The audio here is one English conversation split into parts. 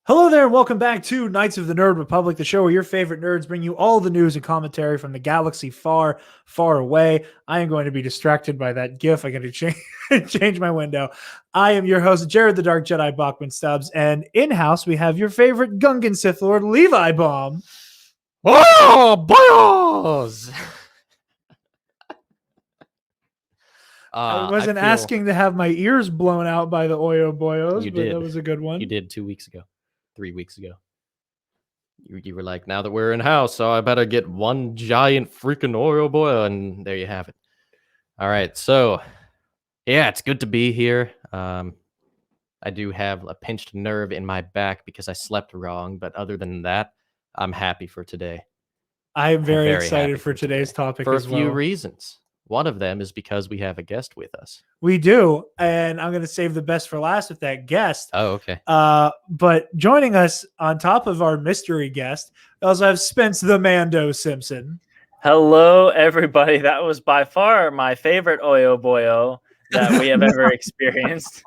Hello there, and welcome back to Knights of the Nerd Republic, the show where your favorite nerds bring you all the news and commentary from the galaxy far, far away. I am going to be distracted by that GIF. I got to change my window. I am your host, Jared the Dark Jedi Bachman Stubbs, and in-house we have your favorite Gungan Sith Lord, Levi Baum. Oh, boyos! I wasn't asking to have my ears blown out by the Oyo Boyos, but that was a good one. You did 2 weeks ago, 3 weeks ago. You were like, now that we're in house, so I better get one giant freaking Oyo boy, and there you have it. All right, so yeah, it's good to be here. I do have a pinched nerve in my back because I slept wrong, but other than that, I'm happy for today. I'm very excited for today's topic for as well. For a few reasons. One of them is because we have a guest with us. We do, and I'm going to save the best for last with that guest. Oh, okay. But joining us on top of our mystery guest, we also have Spence the Mando Simpson. Hello, everybody. That was by far my favorite Oyo Boyo that we have ever experienced.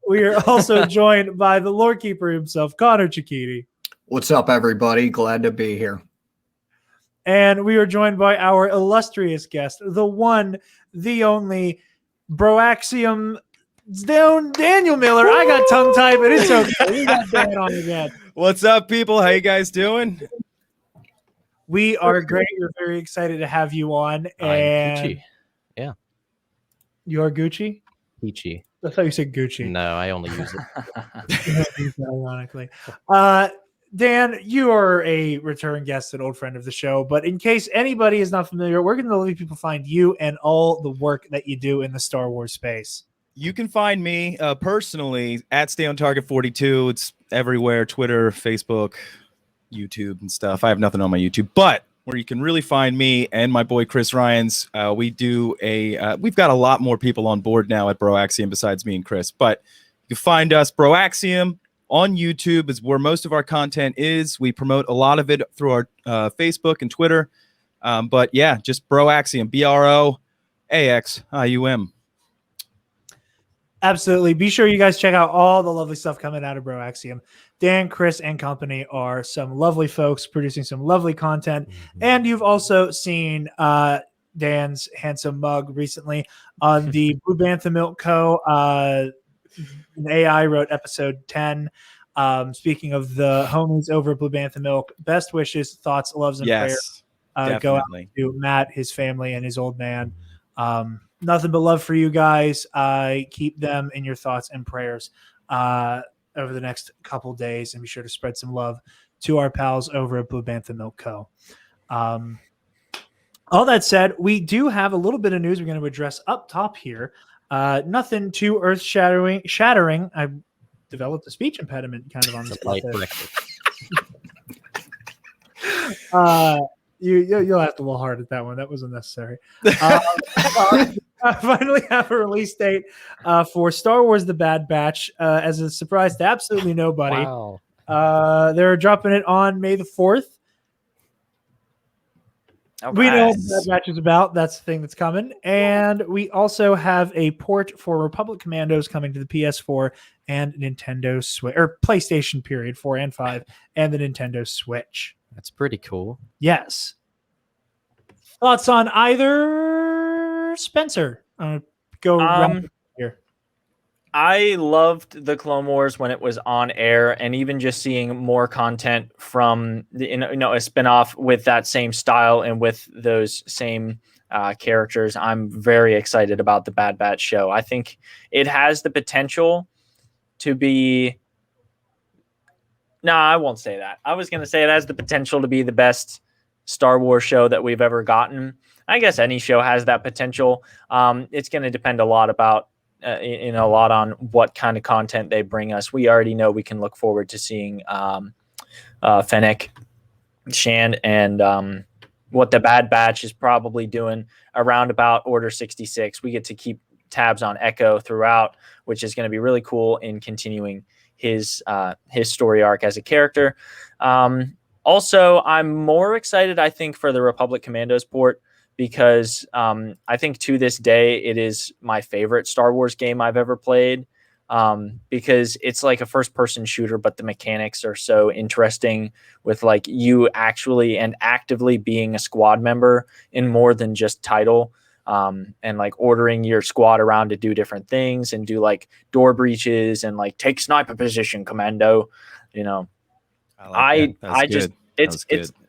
We are also joined by the Lore Keeper himself, Connor Chikiti. What's up, everybody? Glad to be here. And we are joined by our illustrious guest, the one, the only, Broaxium Daniel Miller. I got tongue-tied, but it's okay. We got Dan on again. What's up, people? How you guys doing? We are great. We're very excited to have you on. And I'm Gucci. Yeah. You are Gucci? Gucci. I thought you said Gucci. No, I only use it. Ironically. Dan, you are a return guest and old friend of the show, but in case anybody is not familiar, where can the lovely people find you and all the work that you do in the Star Wars space? You can find me personally at StayOnTarget42. It's everywhere, Twitter, Facebook, YouTube, and stuff. I have nothing on my YouTube, but where you can really find me and my boy Chris Ryans, we've got a lot more people on board now at Broaxium besides me and Chris, but you can find us Broaxium on YouTube is where most of our content is. We promote a lot of it through our Facebook and Twitter. But yeah, just Broaxium, Broaxium. Absolutely. Be sure you guys check out all the lovely stuff coming out of Broaxium. Dan, Chris, and company are some lovely folks producing some lovely content. Mm-hmm. And you've also seen Dan's handsome mug recently on the Blue Bantha Milk Co. An AI wrote episode 10. Speaking of the homies over at Blue Bantha Milk, best wishes, thoughts, loves, and prayers go out to Matt, his family, and his old man. Nothing but love for you guys. Keep them in your thoughts and prayers over the next couple days, and be sure to spread some love to our pals over at Blue Bantha Milk Co. All that said, we do have a little bit of news we're going to address up top here. Nothing too earth-shattering. I developed a speech impediment kind of on this. You'll have to a little hard at that one. That was unnecessary. Finally have a release date for Star Wars The Bad Batch as a surprise to absolutely nobody. Wow. They're dropping it on May the 4th. Right. We know what that match is about. That's the thing that's coming. And we also have a port for Republic Commandos coming to the PS4 and Nintendo Switch, or PlayStation period 4 and 5, and the Nintendo Switch. That's pretty cool. Yes. Thoughts on either, Spencer? Go around here. I loved the Clone Wars when it was on air, and even just seeing more content from a spinoff with that same style and with those same characters. I'm very excited about the Bad Batch show. I think it has the potential to be. No, I won't say that. I was going to say it has the potential to be the best Star Wars show that we've ever gotten. I guess any show has that potential. It's going to depend a lot about. A lot on what kind of content they bring us. We already know we can look forward to seeing Fennec, Shand, and what the Bad Batch is probably doing around about Order 66. We get to keep tabs on Echo throughout, which is going to be really cool in continuing his story arc as a character. Also, I'm more excited, I think, for the Republic Commandos port, because I think to this day it is my favorite Star Wars game I've ever played. because it's like a first person shooter, but the mechanics are so interesting with like you actually and actively being a squad member in more than just title, and like ordering your squad around to do different things and do like door breaches and like take sniper position commando, you know. I just it's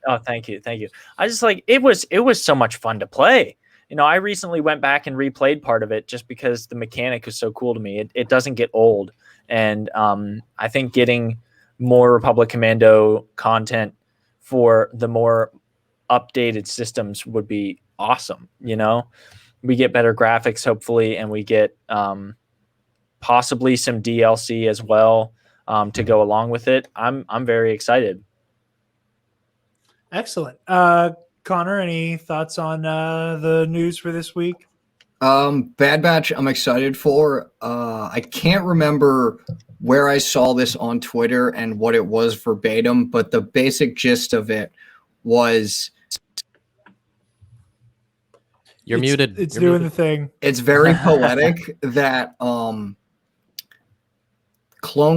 oh thank you. I just like it was so much fun to play. You know, I recently went back and replayed part of it just because the mechanic is so cool to me. It doesn't get old, and I think getting more Republic Commando content for the more updated systems would be awesome. You know, we get better graphics hopefully, and we get possibly some DLC as well to go along with it. I'm very excited. Excellent. Connor, any thoughts on the news for this week? Bad Batch, I'm excited for. I can't remember where I saw this on Twitter and what it was verbatim, but the basic gist of it was You're muted. It's You're doing muted. the thing. it's very poetic that Clone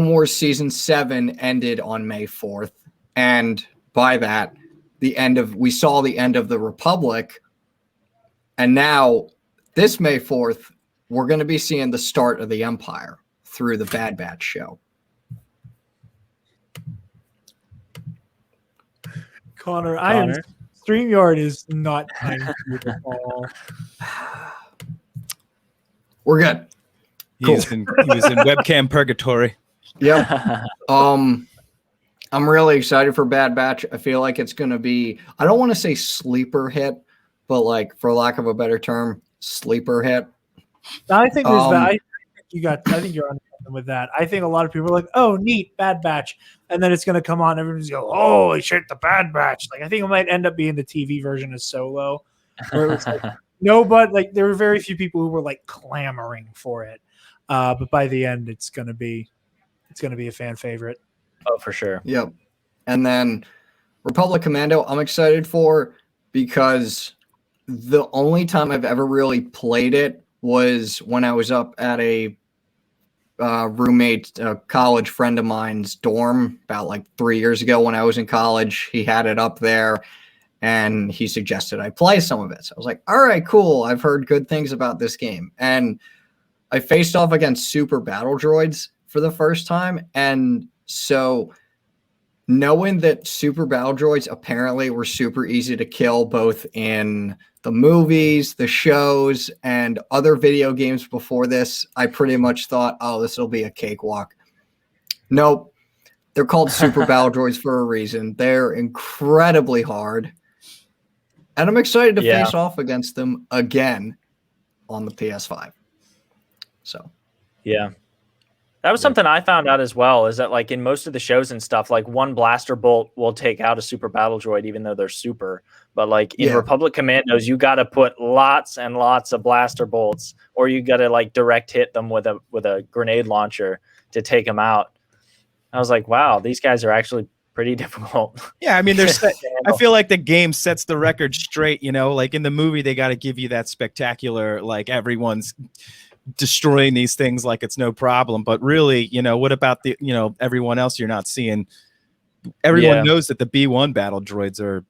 Wars Season 7 ended on May 4th, and by that, we saw the end of the Republic, and now this May 4th, we're going to be seeing the start of the Empire through the Bad Batch show. Connor, StreamYard is not kind to you at all. We're good. He was in webcam purgatory. Yeah. I'm really excited for Bad Batch. I feel like it's going to be, I don't want to say sleeper hit, but like, for lack of a better term, sleeper hit. I think there's I think you're on something with that. I think a lot of people are like, oh, neat, Bad Batch. And then it's going to come on. Everyone's going, holy shit, the Bad Batch. Like, I think it might end up being the TV version of Solo, where it was like, no, but like, there were very few people who were like clamoring for it. But by the end, it's going to be a fan favorite. Oh, for sure. Yep. And then Republic Commando, I'm excited for because the only time I've ever really played it was when I was up at a college friend of mine's dorm about like 3 years ago when I was in college. He had it up there and he suggested I play some of it. So I was like, all right, cool. I've heard good things about this game. And I faced off against super battle droids for the first time. And so knowing that super battle droids apparently were super easy to kill both in the movies, the shows, and other video games before this, I pretty much thought, oh, this will be a cakewalk. Nope. They're called super battle droids for a reason. They're incredibly hard. And I'm excited to face off against them again on the PS5. So, yeah. That was something I found out as well, is that like in most of the shows and stuff, like one blaster bolt will take out a super battle droid, even though they're super. But like in Republic Commandos, you got to put lots and lots of blaster bolts, or you got to like direct hit them with a grenade launcher to take them out. I was like, wow, these guys are actually pretty difficult. Yeah, I mean, I feel like the game sets the record straight. You know, like in the movie, they got to give you that spectacular, like everyone's destroying these things like it's no problem. But really, you know, what about the, you know, everyone else you're not seeing? Everyone knows that the B1 battle droids are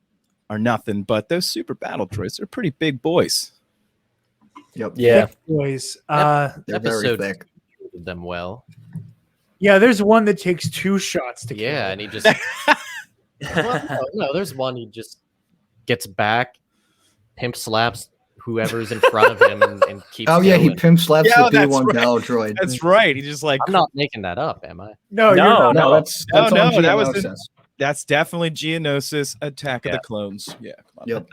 nothing, but those super battle droids are pretty big boys. Yep. Yeah. Thick boys. They're very Episode thick. did them well. Yeah, there's one that takes 2 shots to kill. Yeah, and he just well, no, there's one he just gets back, pimp slaps whoever's in front of him and keeps Oh, yeah, he going. pimp slaps Yeah, the that's B1 right. battle droid. That's right. He just like I'm not making that up, am I? No, you're No, not. No, that's on that was Geonosis. that's definitely Geonosis Attack of the Clones. Yeah. Come on. Yep.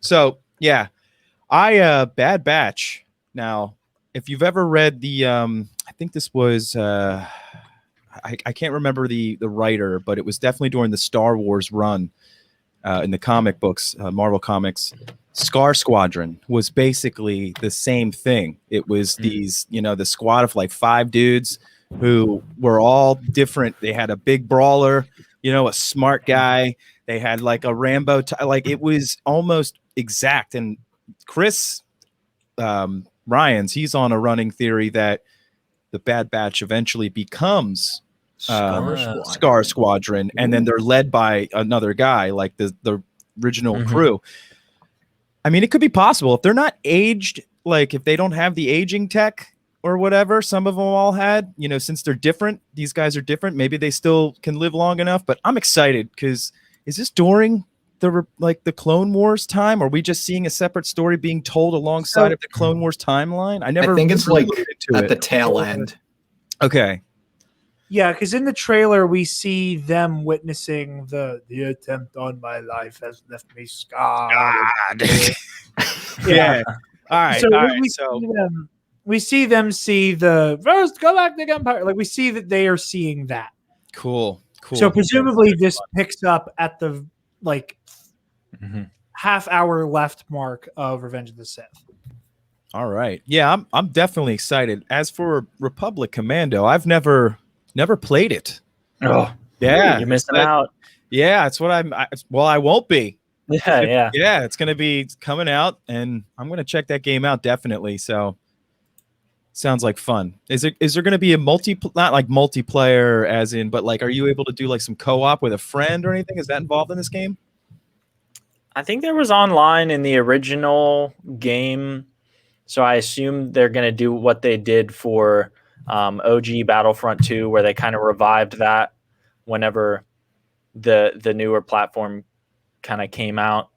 So yeah, I Bad Batch. Now, if you've ever read the I think this was I can't remember the writer, but it was definitely during the Star Wars run in the comic books, Marvel Comics. Scar Squadron was basically the same thing. It was these, you know, the squad of like 5 dudes who were all different. They had a big brawler, you know, a smart guy. They had like a Rambo, like it was almost exact. And Chris Ryans, he's on a running theory that the Bad Batch eventually becomes Scar Scar Squadron, and then they're led by another guy like the original crew. I mean, it could be possible if they're not aged, like if they don't have the aging tech or whatever some of them all had, you know, since they're different, these guys are different, maybe they still can live long enough. But I'm excited because is this during the Clone Wars time? Or are we just seeing a separate story being told alongside of the Clone Wars timeline? I think it's really like at the tail end. Okay. Yeah, because in the trailer we see them witnessing the attempt on my life has left me scarred. Yeah. All right. So all when right. we So see them, we see them see the first Galactic Empire. Like we see that they are seeing that. cool. So presumably this picks up at the half hour left mark of Revenge of the Sith. All right. Yeah, I'm definitely excited. As for Republic Commando, I've never played it. Oh, Yeah. you're missing but- out. Yeah, that's what I won't be. Yeah. Yeah, it's going to be coming out, and I'm going to check that game out definitely. So, sounds like fun. Is there going to be a not like multiplayer as in, but like, are you able to do like some co-op with a friend or anything? Is that involved in this game? I think there was online in the original game, so I assume they're going to do what they did for OG Battlefront 2, where they kind of revived that whenever the newer platform kind of came out.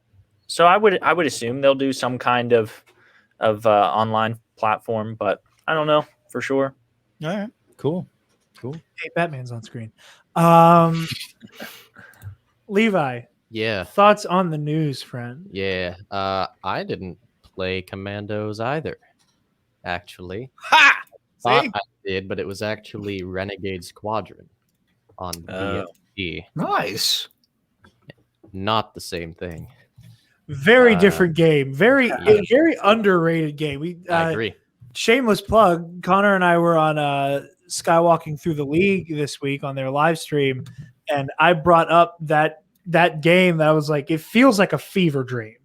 So I would assume they'll do some kind of online platform, but I don't know for sure. All right, cool. Hey, Batman's on screen. Levi, Yeah. thoughts on the news, friend? Yeah. I didn't play Commandos either, actually. Ha! Thought See? I did, but it was actually Renegade Squadron on PSP. Nice. Not the same thing. Very different game. Very underrated game. I agree. Shameless plug. Connor and I were on Skywalking Through the League this week on their live stream, and I brought up that game that I was like, it feels like a fever dream.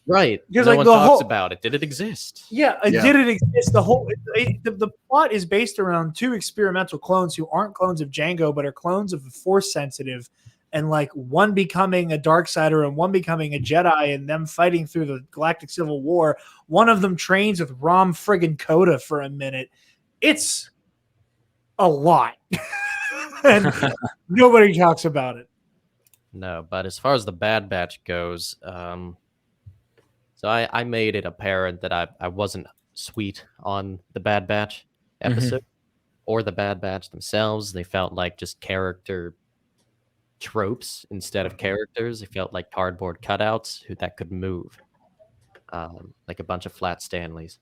Right. Because, No like, one the talks whole- about it. Did it exist? Yeah, Yeah. did it exist? The plot is based around two experimental clones who aren't clones of Django, but are clones of the Force sensitive, and like one becoming a Darksider and one becoming a Jedi, and them fighting through the Galactic Civil War. One of them trains with Rom friggin' Coda for a minute. It's a lot, and nobody talks about it. No, but as far as the Bad Batch goes, so I made it apparent that I wasn't sweet on the Bad Batch episode or the Bad Batch themselves. They felt like just character tropes instead of characters. They felt like cardboard cutouts that could move, like a bunch of flat Stanleys.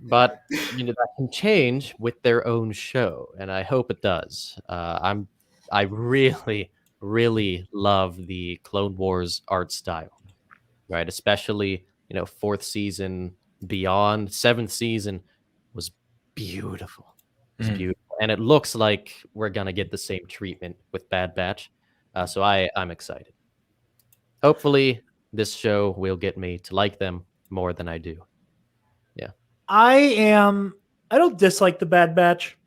But you know that can change with their own show, and I hope it does. I really, really love the Clone Wars art style, right? Especially fourth season beyond. Seventh season was beautiful. It's beautiful, and it looks like we're gonna get the same treatment with Bad Batch. So I'm excited. Hopefully, this show will get me to like them more than I do. I don't dislike the Bad Batch.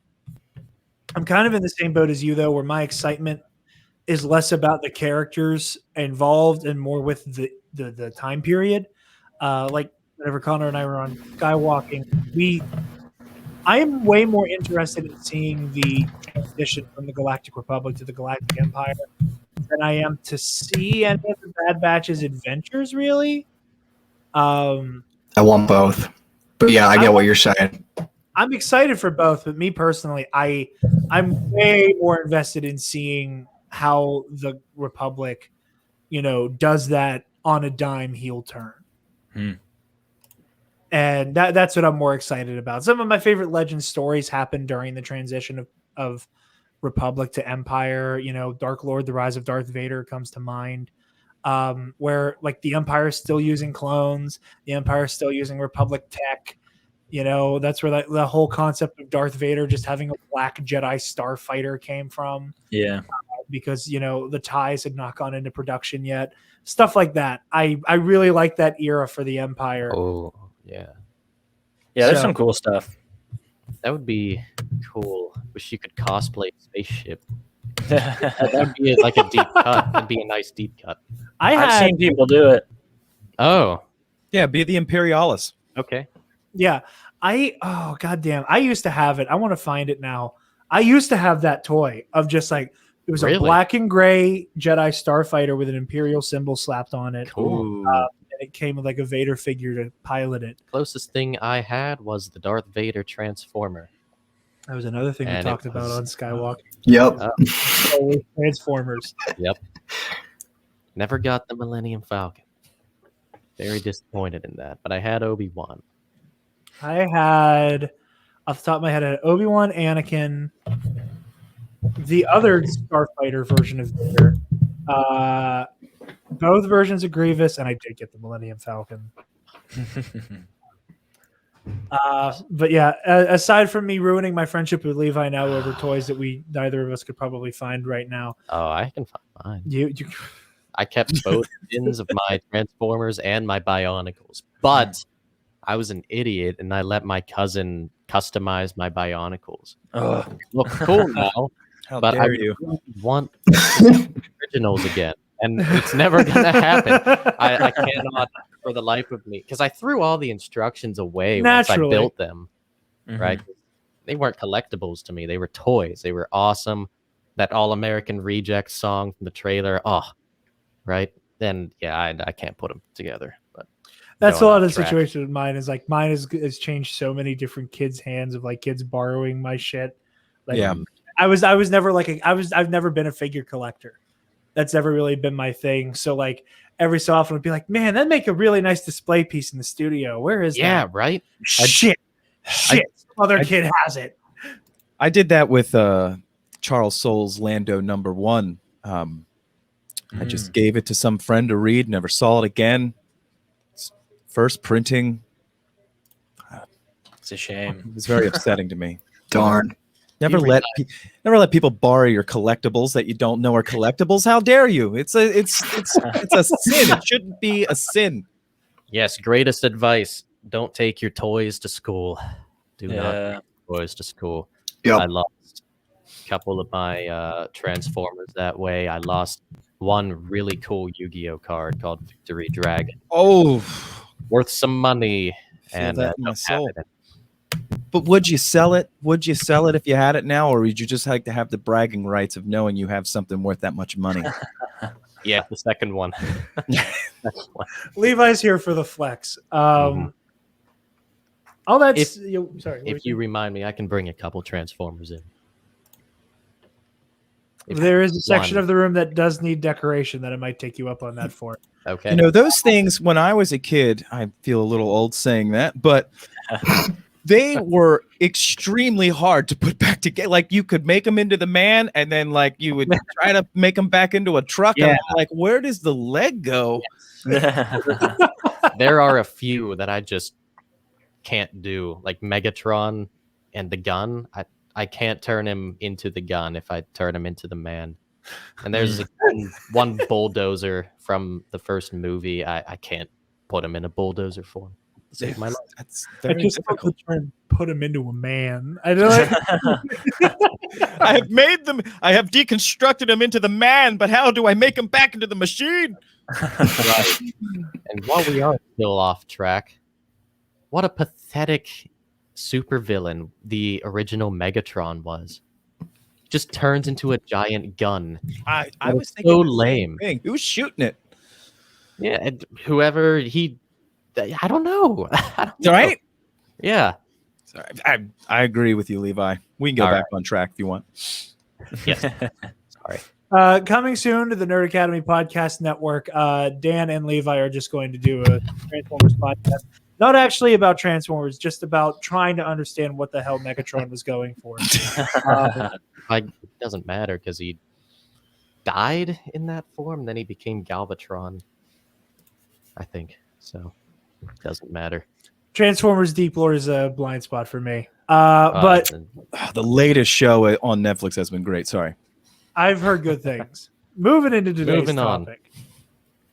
I'm kind of in the same boat as you, though, where my excitement is less about the characters involved and more with the time period. Like whenever Connor and I were on Skywalking, I am way more interested in seeing the transition from the Galactic Republic to the Galactic Empire than I am to see any of the Bad Batch's adventures, really. I want both. But yeah, I get what you're saying. I'm excited for both, but me personally, I'm way more invested in seeing how the Republic, does that on a dime heel turn. And that's what I'm more excited about. Some of my favorite Legend stories happened during the transition of Republic to Empire. Dark Lord, The Rise of Darth Vader comes to mind. Where like the Empire is still using clones, the Empire is still using Republic tech. That's where the whole concept of Darth Vader just having a black Jedi starfighter came from. Yeah. Because the ties had not gone into production yet. Stuff like that. I really like that era for the Empire. Oh, Yeah, there's So- some cool stuff. that would be cool. Wish you could cosplay a spaceship. That would be like a deep cut. That'd be a nice deep cut. I've had seen people do it. Oh, Yeah, be the Imperialis. okay. Yeah. Oh goddamn. I used to have it. I want to find it now. I used to have that toy of just like it was a Really? black and gray Jedi starfighter with an Imperial symbol slapped on it. Cool. And it came with like a Vader figure to pilot it. Closest thing I had was the Darth Vader Transformer. That was another thing we And it talked about was- on Skywalker. Yep. Always Transformers. Yep. Never got the Millennium Falcon. Very disappointed in that, but I had Obi-Wan. I had off the top of my head, I had Obi-Wan, Anakin, the other starfighter version of Vader, both versions of Grievous, and I did get the Millennium Falcon. But yeah, aside from me ruining my friendship with Levi now over toys that we neither of us could probably find right now, Oh, I can find mine. you I kept both bins of my Transformers and my Bionicles, but I was an idiot and I let my cousin customize my Bionicles. Ugh. Look cool now, How but I dare you? really want the originals again, and it's never gonna happen. I cannot for the life of me because I threw all the instructions away once I Naturally. built them. Mhm. Right? They weren't collectibles to me. They were toys. They were awesome. That All American Rejects song from the trailer. Oh, right. Then yeah, I can't put them together. But That's a going lot off of the track. situation with mine. Is like mine has changed so many different kids' hands of like kids borrowing my shit. Like Yeah. I was never like I've never been a figure collector. That's never really been my thing. So like every so often I'd be like, man, that'd make a really nice display piece in the studio. Where is Yeah, that? right. Shit. Some other kid has it. I did that with Charles Soule's Lando #1. I just gave it to some friend to read, never saw it again. It's first printing. It's a shame. It was very upsetting to me. Darn. Never let people borrow your collectibles that you don't know are collectibles. How dare you? It's a sin. It shouldn't be a sin. Yes, greatest advice. Don't take your toys to school. Do not take Yeah. your toys to school. Yep. I lost a couple of my Transformers that way. I lost one really cool Yu-Gi-Oh card called Victory Dragon. Oh, Worth some money. feel And that in my don't have soul. it. but would you sell it? Would you sell it if you had it now, or would you just like to have the bragging rights of knowing you have something worth that much money? Yeah, the second one. Second one. Levi's here for the flex. Mhm. Oh, that's If- sorry. what If were you remind me, I can bring a couple Transformers in. If- there is a section one. of the room that does need decoration that I might take you up on that for. Okay. You know, those things, when I was a kid, I feel a little old saying that, but they were extremely hard to put back together. Like, you could make them into the man, and then, like, you would try to make them back into a truck. And Yeah. I'm like, where does the leg go? There are a few that I just can't do, like Megatron and the gun. I can't turn him into the gun if I turn him into the man. And there's like one bulldozer from the first movie. I can't put him in a bulldozer form. Save my life. That's I very just love difficult. to try and put him into a man. I know. I have made them. I have deconstructed him into the man, but how do I make him back into the machine? Right. And while we are still off track, what a pathetic supervillain the original Megatron was. Just turns into a giant gun. I That was is thinking so the same lame. thing. Who's shooting it? Yeah, and whoever I don't know. I don't know. Right? Yeah. Sorry, I agree with you, Levi. We can go All back on track if you want. Yes. Sorry. Coming soon to the Nerd Academy Podcast Network, Dan and Levi are just going to do a Transformers podcast. Not actually about Transformers, just about trying to understand what the hell Megatron was going for. It doesn't matter because he died in that form, then he became Galvatron. I think. So it doesn't matter. Transformers Deep Lore is a blind spot for me. But The latest show on Netflix has been great. Sorry. I've heard good things. Moving into today's Moving on. topic.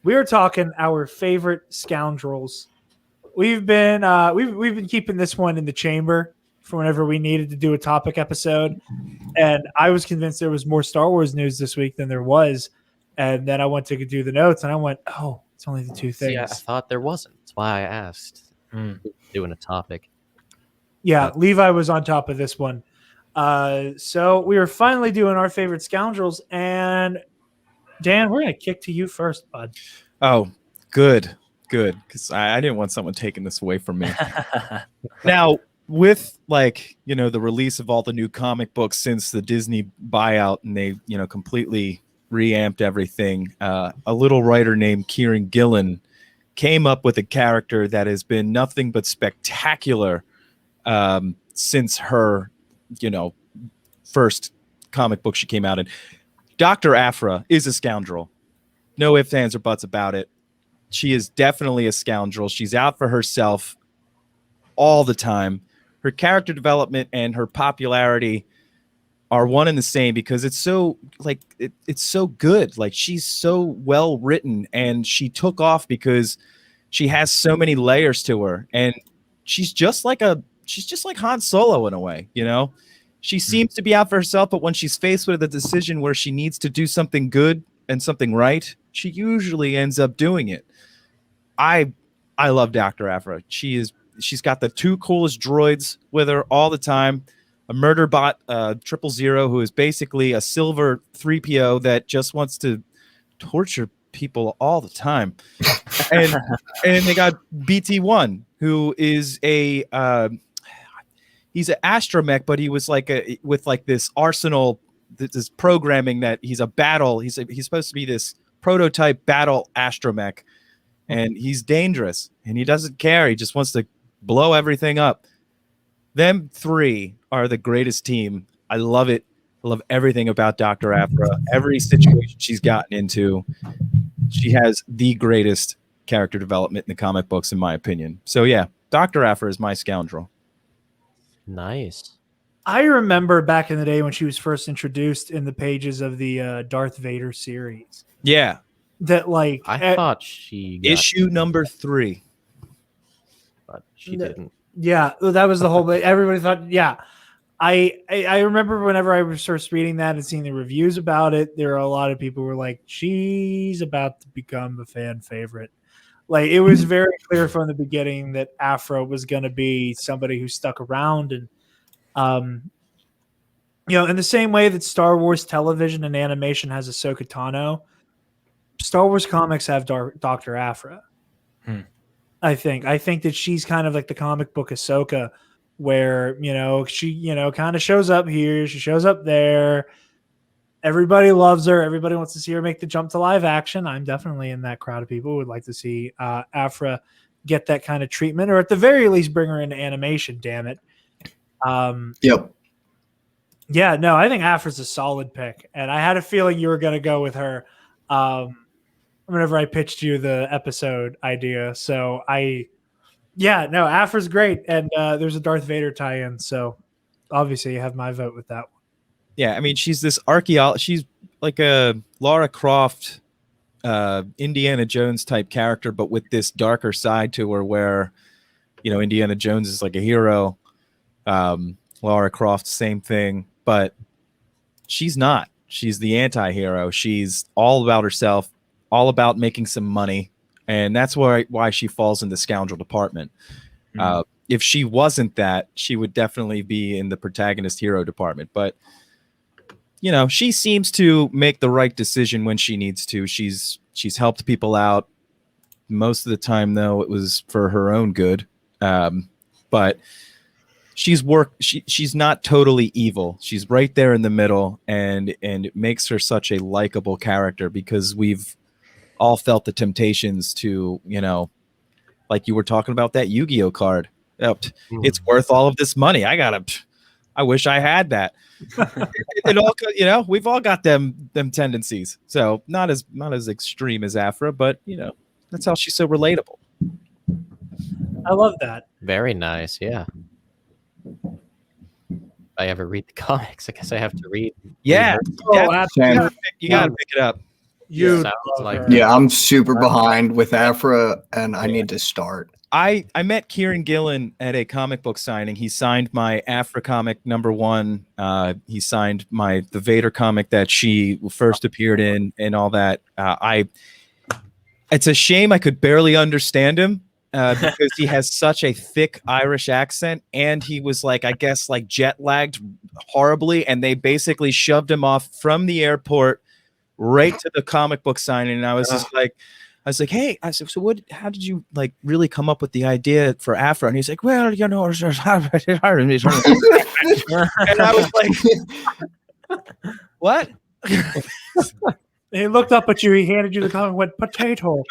We are talking our favorite Scoundrels we've been we've been keeping this one in the chamber for whenever we needed to do a topic episode, and I was convinced there was more Star Wars news this week than there was, and then I went to do the notes, and I went, oh, it's only the two See, I things. thought there wasn't. That's why I asked. Doing a topic. Yeah, Levi was on top of this one. So we were finally doing our favorite Scoundrels, and Dan, we're gonna kick to you first, bud. Oh, good, because I didn't want someone taking this away from me. Now, with the release of all the new comic books since the Disney buyout, and they completely reamped everything, a little writer named Kieran Gillen came up with a character that has been nothing but spectacular since her first comic book she came out in. Dr. Aphra is a scoundrel. No ifs, ands, or buts about it. She is definitely a scoundrel. She's out for herself all the time. Her character development and her popularity are one and the same because it's so it's so good. Like, she's so well written, and she took off because she has so many layers to her, and she's just like Han Solo in a way. She seems to be out for herself, but when she's faced with a decision where she needs to do something good and something right, she usually ends up doing it. I love Dr. Aphra. She's got the two coolest droids with her all the time. A murder bot, 000, who is basically a silver 3PO that just wants to torture people all the time. And they got BT1, who is he's an astromech, but he was with this arsenal, this programming that he's supposed to be this prototype battle astromech, and he's dangerous, and he doesn't care. He just wants to blow everything up. Them three are the greatest team. I love it. I love everything about Dr. Aphra. Every situation she's gotten into, she has the greatest character development in the comic books, in my opinion. So yeah, Dr. Aphra is my scoundrel. Nice. I remember back in the day when she was first introduced in the pages of the Darth Vader series. Yeah. That I thought she got issue number 3, but she didn't. Yeah, that was the whole. Everybody thought. Yeah, I remember whenever I was first reading that and seeing the reviews about it, there were a lot of people who were like, "She's about to become a fan favorite." Like, it was very clear from the beginning that Aphra was going to be somebody who stuck around, and in the same way that Star Wars television and animation has Ahsoka Tano, Star Wars comics have Dr. Aphra. I think that she's kind of like the comic book Ahsoka, where she kind of shows up here, she shows up there. Everybody loves her. Everybody wants to see her make the jump to live action. I'm definitely in that crowd of people who would like to see Aphra get that kind of treatment, or at the very least bring her into animation. Damn it. Yep. Yeah, no, I think Aphra's a solid pick, and I had a feeling you were going to go with her whenever I pitched you the episode idea. So Aphra's great, and there's a Darth Vader tie-in, so obviously you have my vote with that one. Yeah, I mean, she's this archaeologist. She's like a Lara Croft, Indiana Jones type character, but with this darker side to her where, Indiana Jones is like a hero. Lara Croft, same thing, but she's not. She's the anti-hero. She's all about herself, all about making some money, and that's why she falls in the scoundrel department. If she wasn't that, she would definitely be in the protagonist hero department, but she seems to make the right decision when she needs to. She's helped people out. Most of the time, though, it was for her own good. But she's not totally evil. She's right there in the middle, and it makes her such a likable character because we've all felt the temptations to, like you were talking about that Yu-Gi-Oh card. It's worth all of this money. I wish I had that. It all, we've all got them tendencies. So not as extreme as Aphra, but that's how she's so relatable. I love that. Very nice. Yeah. If I ever read the comics, I guess I have to read. Yeah. Absolutely. You gotta pick it up. You Sounds like Yeah, I'm super behind with Aphra, and I need to start. I met Kieran Gillen at a comic book signing. He signed my Afra comic #1. He signed the Vader comic that she first appeared in, and all that. It's a shame I could barely understand him because he has such a thick Irish accent, and he was like, I guess, like jet lagged horribly, and they basically shoved him off from the airport right to the comic book signing. And I was just like, hey, I said, so how did you like really come up with the idea for Afro? And he's like, well, you know, and I was like, what? He looked up at you. He handed you the comic and went, potato.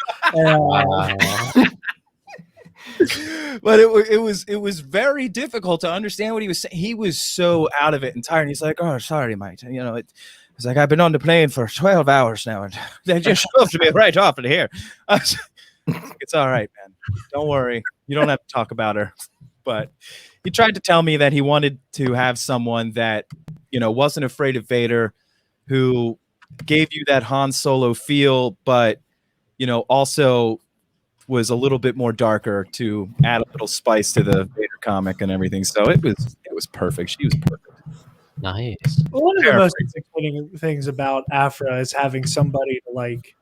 But it was very difficult to understand what he was saying. He was so out of it and tired. And he's like, oh, sorry, mate. You know, it's like, I've been on the plane for 12 hours now, and they just shoved me right off in here. It's all right, man. Don't worry. You don't have to talk about her. But he tried to tell me that he wanted to have someone that, you know, wasn't afraid of Vader, who gave you that Han Solo feel, but, you know, also was a little bit more darker to add a little spice to the Vader comic and everything. So it was perfect. She was perfect. Nice. One of the most exciting things about Afra is having somebody to like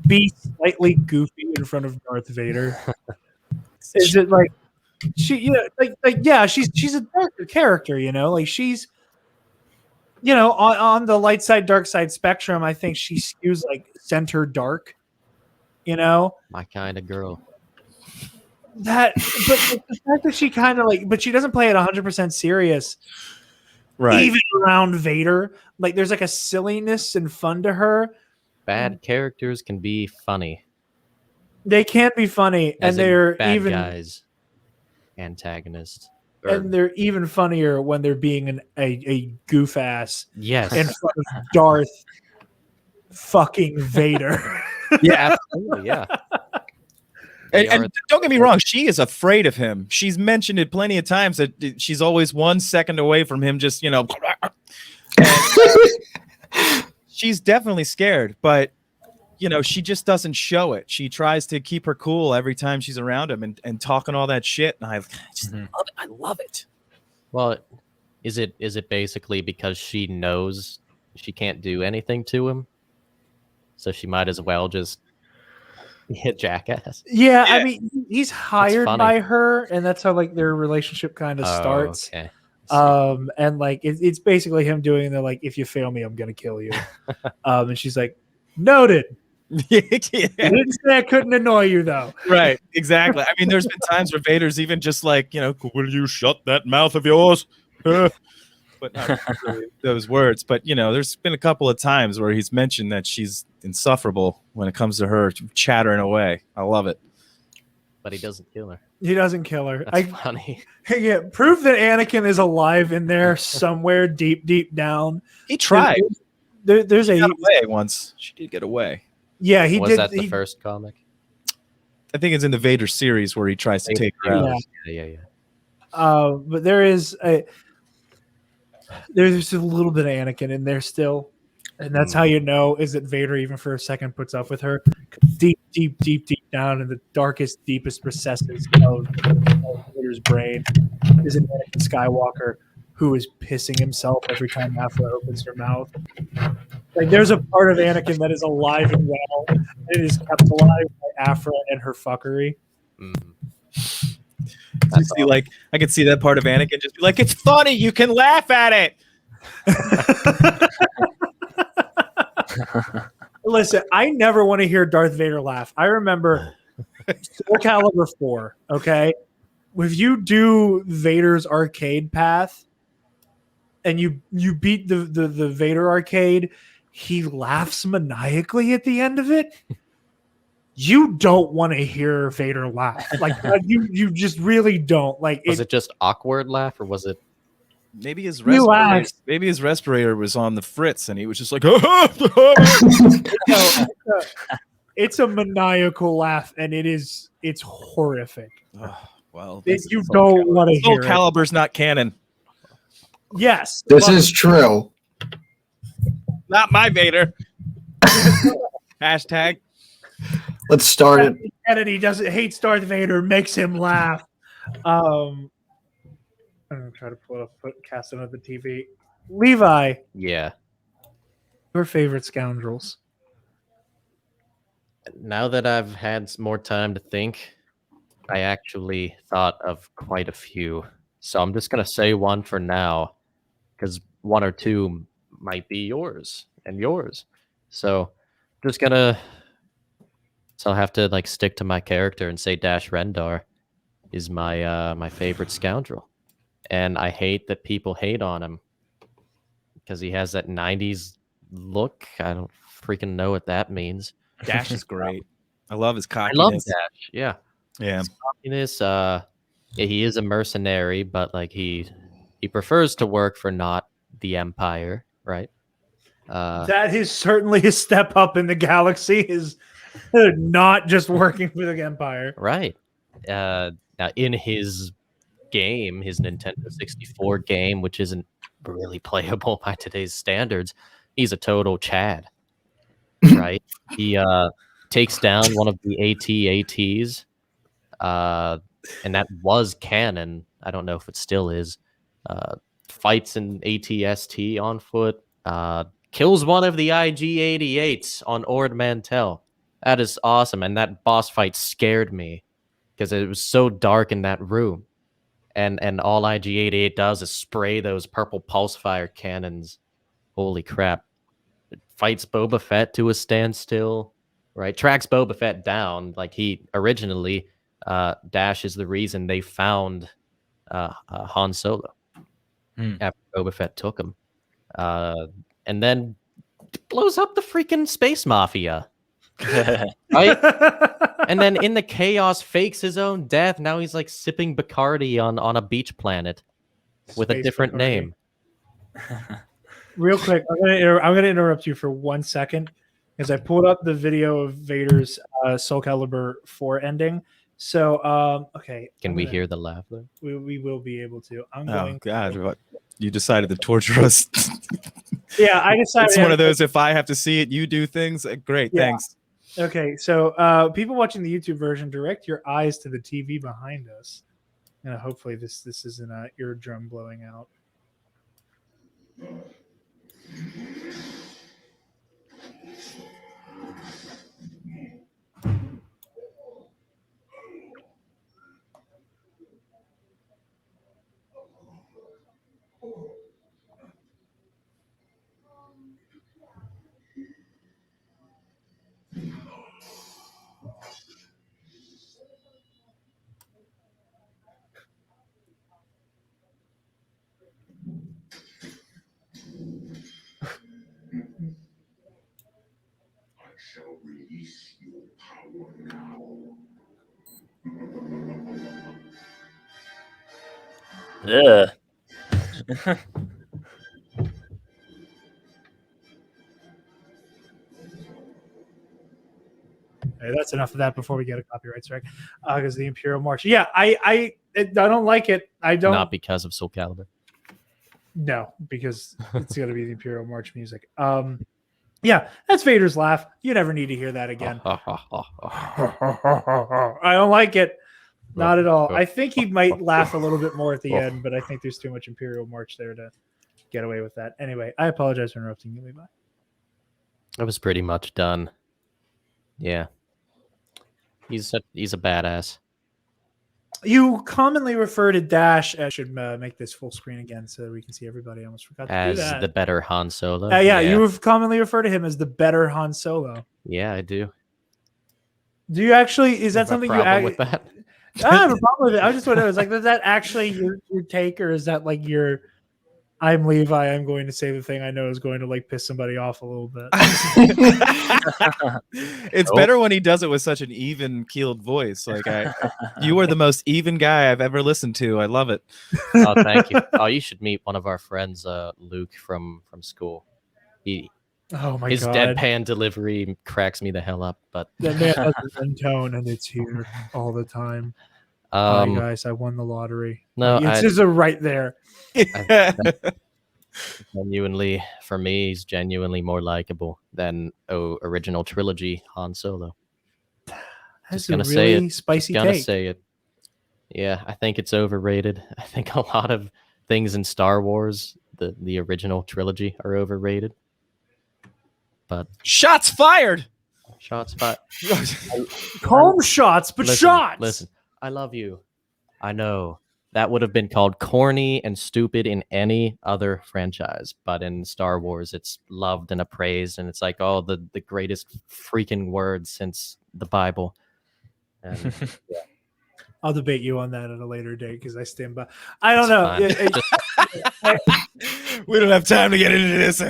be slightly goofy in front of Darth Vader. Is it like she, you know, like yeah, she's a darker character, you know, like she's, you know, on the light side, dark side spectrum. I think she skews like center dark, you know, My kind of girl. but the fact that she kind of like, but she doesn't play it 100% serious, Right. even around Vader. Like there's like a silliness and fun to her. Bad characters can be funny. They can be funny, As and in they're bad even guys, antagonists. and they're even funnier when they're being a goof ass Yes. in front of Darth fucking Vader. Yeah, absolutely. Yeah. And don't get me wrong, she is afraid of him. She's mentioned it plenty of times that she's always 1 second away from him, just, you know. She's definitely scared, but, you know, she just doesn't show it. She tries to keep her cool every time she's around him and talking all that shit. And I love it. Well, is it basically because she knows she can't do anything to him, so she might as well just be a jackass? Yeah, I mean, he's hired funny. by her, and that's how like their relationship kind of starts. Okay. And like it's basically him doing the like, if you fail me, I'm gonna kill you. And she's like, noted. Yeah. I didn't say I couldn't annoy you though. Right, exactly. I mean, there's been times where Vader's even just like, you know, will you shut that mouth of yours? But not really those words. But, you know, there's been a couple of times where he's mentioned that she's insufferable when it comes to her chattering away. I love it. But he doesn't kill her. He doesn't kill her. That's funny. Yeah, proof that Anakin is alive in there somewhere deep down. He tried. There's She a got away once. She did get away. yeah, he Was did. that the first comic? I think it's in the Vader series where he tries to take her out. Yeah. But there's a little bit of Anakin in there still, and that's how you know is that Vader even for a second puts up with her. Deep down in the darkest, deepest recesses of Vader's brain is an Anakin Skywalker who is pissing himself every time Afra opens her mouth. Like there's a part of Anakin that is alive and well. It is kept alive by Afra and her fuckery. I could see that part of Anakin just be like, it's funny, you can laugh at it. Listen, I never want to hear Darth Vader laugh. I remember Soul Calibur 4, okay? If you do Vader's arcade path and you beat the Vader arcade, he laughs maniacally at the end of it. You don't want to hear Vader laugh. Like you just really don't. Like Was it just awkward laugh, or was it? Maybe his Relax. respirator was on the fritz, and he was just like, it's a maniacal laugh, and it's horrific. oh, well, You don't want to Soul hear it. Calibur's not canon. Yes. This is true. Not my Vader. Hashtag. Let's start it. Kennedy doesn't hate Darth Vader makes him laugh. I'm gonna try to pull it up, cast it on the TV. Levi, Yeah. your favorite Scoundrels? Now that I've had more time to think, I actually thought of quite a few. So I'm just gonna say one for now, because one or two might be yours and yours. So just gonna. So I'll have to like stick to my character and say Dash Rendar is my favorite scoundrel, and I hate that people hate on him because he has that '90s look. I don't freaking know what that means. Dash is great. I love his I cockiness. love Dash. Yeah. Yeah. Cockiness, yeah, he is a mercenary, but like he prefers to work for not the Empire, right? That is certainly a step up in the galaxy. Is not just working for the Empire, right. Now in his game, his Nintendo 64 game, which isn't really playable by today's standards, he's a total Chad, right? He takes down one of the AT-ATs, and that was canon. I don't know if it still is. Fights an AT-ST on foot, kills one of the IG-88s on Ord Mantell. That is awesome, and that boss fight scared me because it was so dark in that room. And all IG-88 does is spray those purple pulse fire cannons. Holy crap. It fights Boba Fett to a standstill, right? Tracks Boba Fett down. Like he originally, Dash is the reason they found Han Solo after Boba Fett took him. And then blows up the freaking space mafia. Right? And then in the chaos fakes his own death. Now he's like sipping Bacardi on a beach planet with a Space different Bacardi. name. Real quick, I'm gonna interrupt you for 1 second because I pulled up the video of Vader's Soul Calibur 4 ending. So, okay. Can we hear the laugh though? We will be able to. I'm Oh going. God! What? You decided to torture us. Yeah, I decided. It's one of those. If I have to see it, you do things. Great, Yeah. thanks. Okay, so people watching the YouTube version, direct your eyes to the TV behind us. And hopefully this isn't an eardrum blowing out. Ugh. Okay, that's enough of that before we get a copyright strike. Because the Imperial March. Yeah, I don't like it. I don't. Not because of Soul Calibur. No, because it's going to be the Imperial March music. Yeah, that's Vader's laugh. You never need to hear that again. I don't like it. Not at all. I think he might laugh a little bit more at the end, but I think there's too much Imperial March there to get away with that. Anyway, I apologize for interrupting you, Levi. I was pretty much done. Yeah. He's a badass. You commonly refer to Dash. I should make this full screen again so that we can see everybody. I almost forgot to do As that. the better Han Solo. Yeah, you commonly refer to him as the better Han Solo. Yeah, I do. Do you actually? Is that Have a something you problem with that? I have a problem with it. I just want to know, is like, is that actually your take, or is that like your I'm Levi, I'm going to say the thing I know is going to like piss somebody off a little bit? It's better when he does it with such an even keeled voice. Like you are the most even guy I've ever listened to. I love it. Oh, thank you. Oh, you should meet one of our friends, Luke from school. Oh my His god, deadpan delivery cracks me the hell up. But that man has a ringtone and it's here all the time. Hi guys, I won the lottery. No, It's just right there. Genuinely, for me, he's genuinely more likable than original trilogy Han Solo. That's Just a gonna say really it. spicy Just gonna take. say it. Yeah, I think it's overrated. I think a lot of things in Star Wars, the original trilogy, are overrated. But Shots fired. shots fired. Calm shots, but Listen, shots. Listen, I love you. I know that would have been called corny and stupid in any other franchise, but in Star Wars, it's loved and appraised, and it's like, oh, the greatest freaking word since the Bible. And I'll debate you on that at a later date because I stand by. I don't it's know. fine. We don't have time to get into this.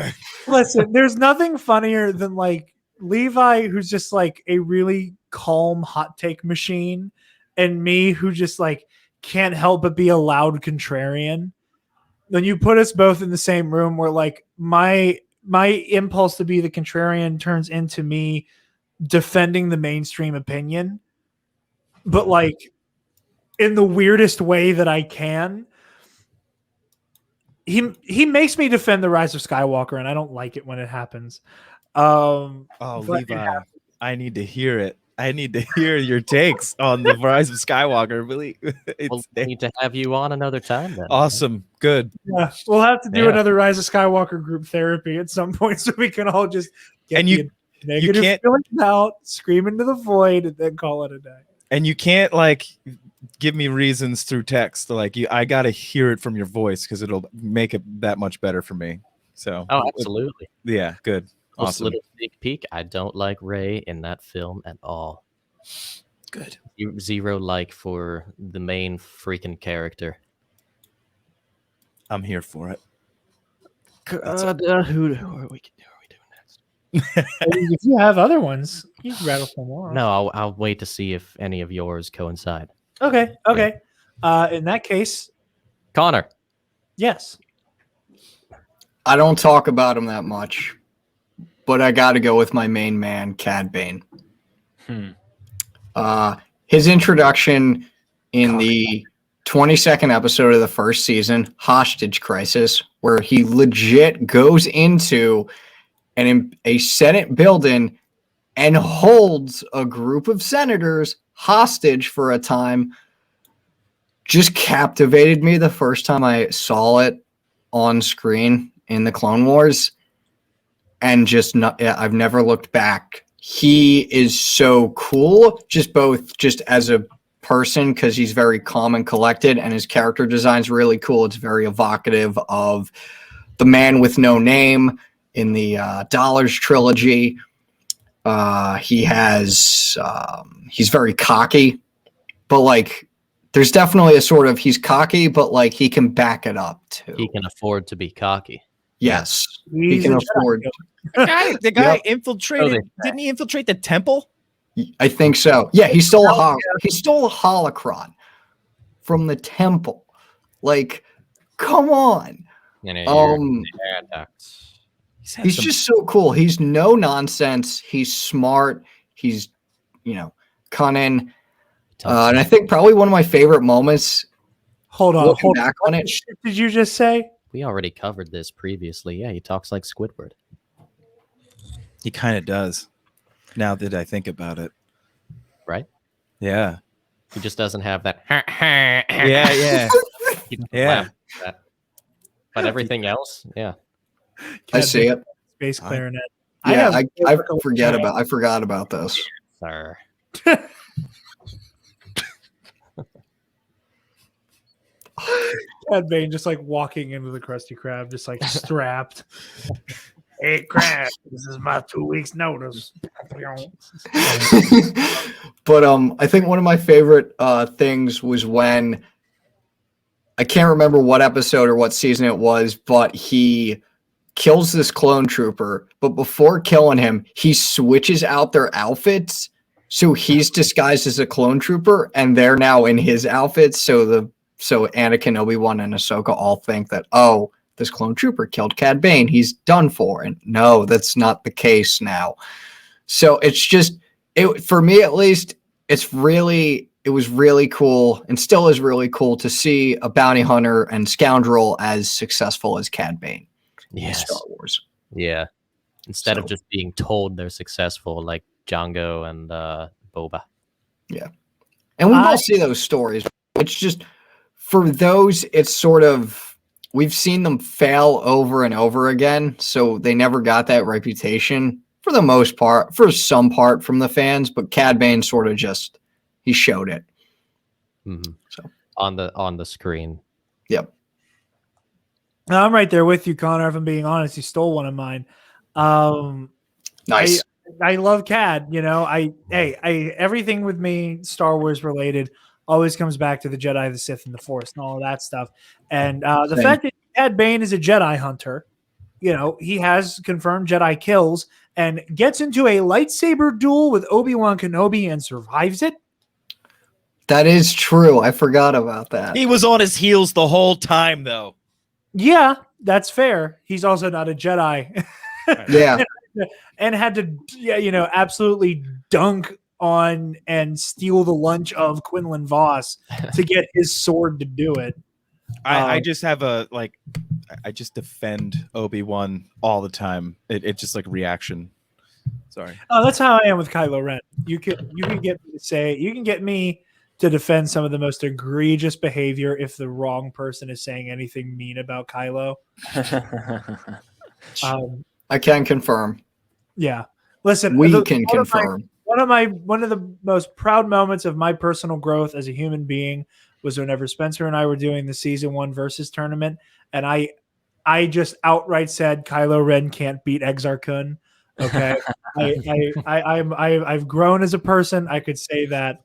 Listen, there's nothing funnier than like Levi, who's just like a really calm hot take machine, and me, who just like can't help but be a loud contrarian. Then you put us both in the same room where like my impulse to be the contrarian turns into me defending the mainstream opinion, but like in the weirdest way that I can. He makes me defend the Rise of Skywalker, and I don't like it when it happens. Oh, But Levi, I need to hear it. I need to hear your takes on the Rise of Skywalker. Really, We'll it's need to have you on another time then. awesome. Good. Yeah, we'll have to do Yeah. another Rise of Skywalker group therapy at some point, so we can all just get And the negative can't- feelings out, scream into the void, and then call it a day. And you can't like give me reasons through text. Like I gotta hear it from your voice because it'll make it that much better for me. So Oh, absolutely. yeah, good. Just Awesome. little sneak peek. I don't like Rey in that film at all. Good. Zero like for the main freaking character. I'm here for it. Who are we doing next? If you have other ones, you can rattle some more. No, I'll wait to see if any of yours coincide. Okay. In that case, Connor. yes. I don't talk about him that much, but I got to go with my main man, Cad Bane. His introduction in the 22nd episode of the first season, Hostage Crisis, where he legit goes into a Senate building and holds a group of senators hostage for a time, just captivated me the first time I saw it on screen in the Clone Wars, and I've never looked back. He is so cool, just as a person, because he's very calm and collected, and his character design's really cool. It's very evocative of the man with no name in the Dollars trilogy. He's very cocky, but like there's definitely a sort of, he's cocky, but like he can back it up too. He can afford to be cocky. Yes, He's he can a afford. The guy Yep. infiltrated. Didn't he infiltrate the temple? I think so. Yeah, he stole a holocron from the temple. Like, come on. He's just so cool. He's no nonsense. He's smart. He's, cunning. And I think probably one of my favorite moments. Hold on. Looking back on it. What did you just say? We already covered this previously. Yeah, he talks like Squidward. He kind of does. Now that I think about it, Right? yeah, He just doesn't have that. yeah. He doesn't Yeah. laugh like that. But everything else, yeah. I see it. Space clarinet. Yeah, I have- forgot about this. Sir. Cad Bane just like walking into the Krusty Krab, just like strapped. Hey, Krab, this is my 2 weeks' notice. But I think one of my favorite things was when, I can't remember what episode or what season it was, but he kills this clone trooper. But before killing him, he switches out their outfits. So he's disguised as a clone trooper, and they're now in his outfits. So Anakin, Obi-Wan, and Ahsoka all think that, oh, this clone trooper killed Cad Bane. He's done for. And no, that's not the case now. So it's just, for me at least, it was really cool, and still is really cool to see a bounty hunter and scoundrel as successful as Cad Bane in Yes. Star Wars. Yeah. Instead of So- just being told they're successful like Django and Boba. And we all see those stories. It's just for those, it's sort of, we've seen them fail over and over again. So they never got that reputation for the most part, for some part from the fans. But Cad Bane sort of just, he showed it. So on the screen. Yep. I'm right there with you, Connor. If I'm being honest, you stole one of mine. Nice. I love Cad. You know, everything with me Star Wars related always comes back to the Jedi, the Sith, and the Force, and all of that stuff. And the fact that Cad Bane is a Jedi hunter, you know, he has confirmed Jedi kills and gets into a lightsaber duel with Obi-Wan Kenobi and survives it. That is true. I forgot about that. He was on his heels the whole time, though. Yeah, that's fair. He's also not a Jedi. Yeah. And had to, you know, absolutely dunk on and steal the lunch of Quinlan Voss to get his sword to do it. I just have I just defend Obi-Wan all the time. It's just like reaction. Sorry. Oh, that's how I am with Kylo Ren. You can get me to defend some of the most egregious behavior if the wrong person is saying anything mean about Kylo. I can confirm. Yeah. Listen, we can confirm. One of the most proud moments of my personal growth as a human being was whenever Spencer and I were doing the season 1 versus tournament, and I just outright said Kylo Ren can't beat Exar Kun. Okay. I've grown as a person. I could say that.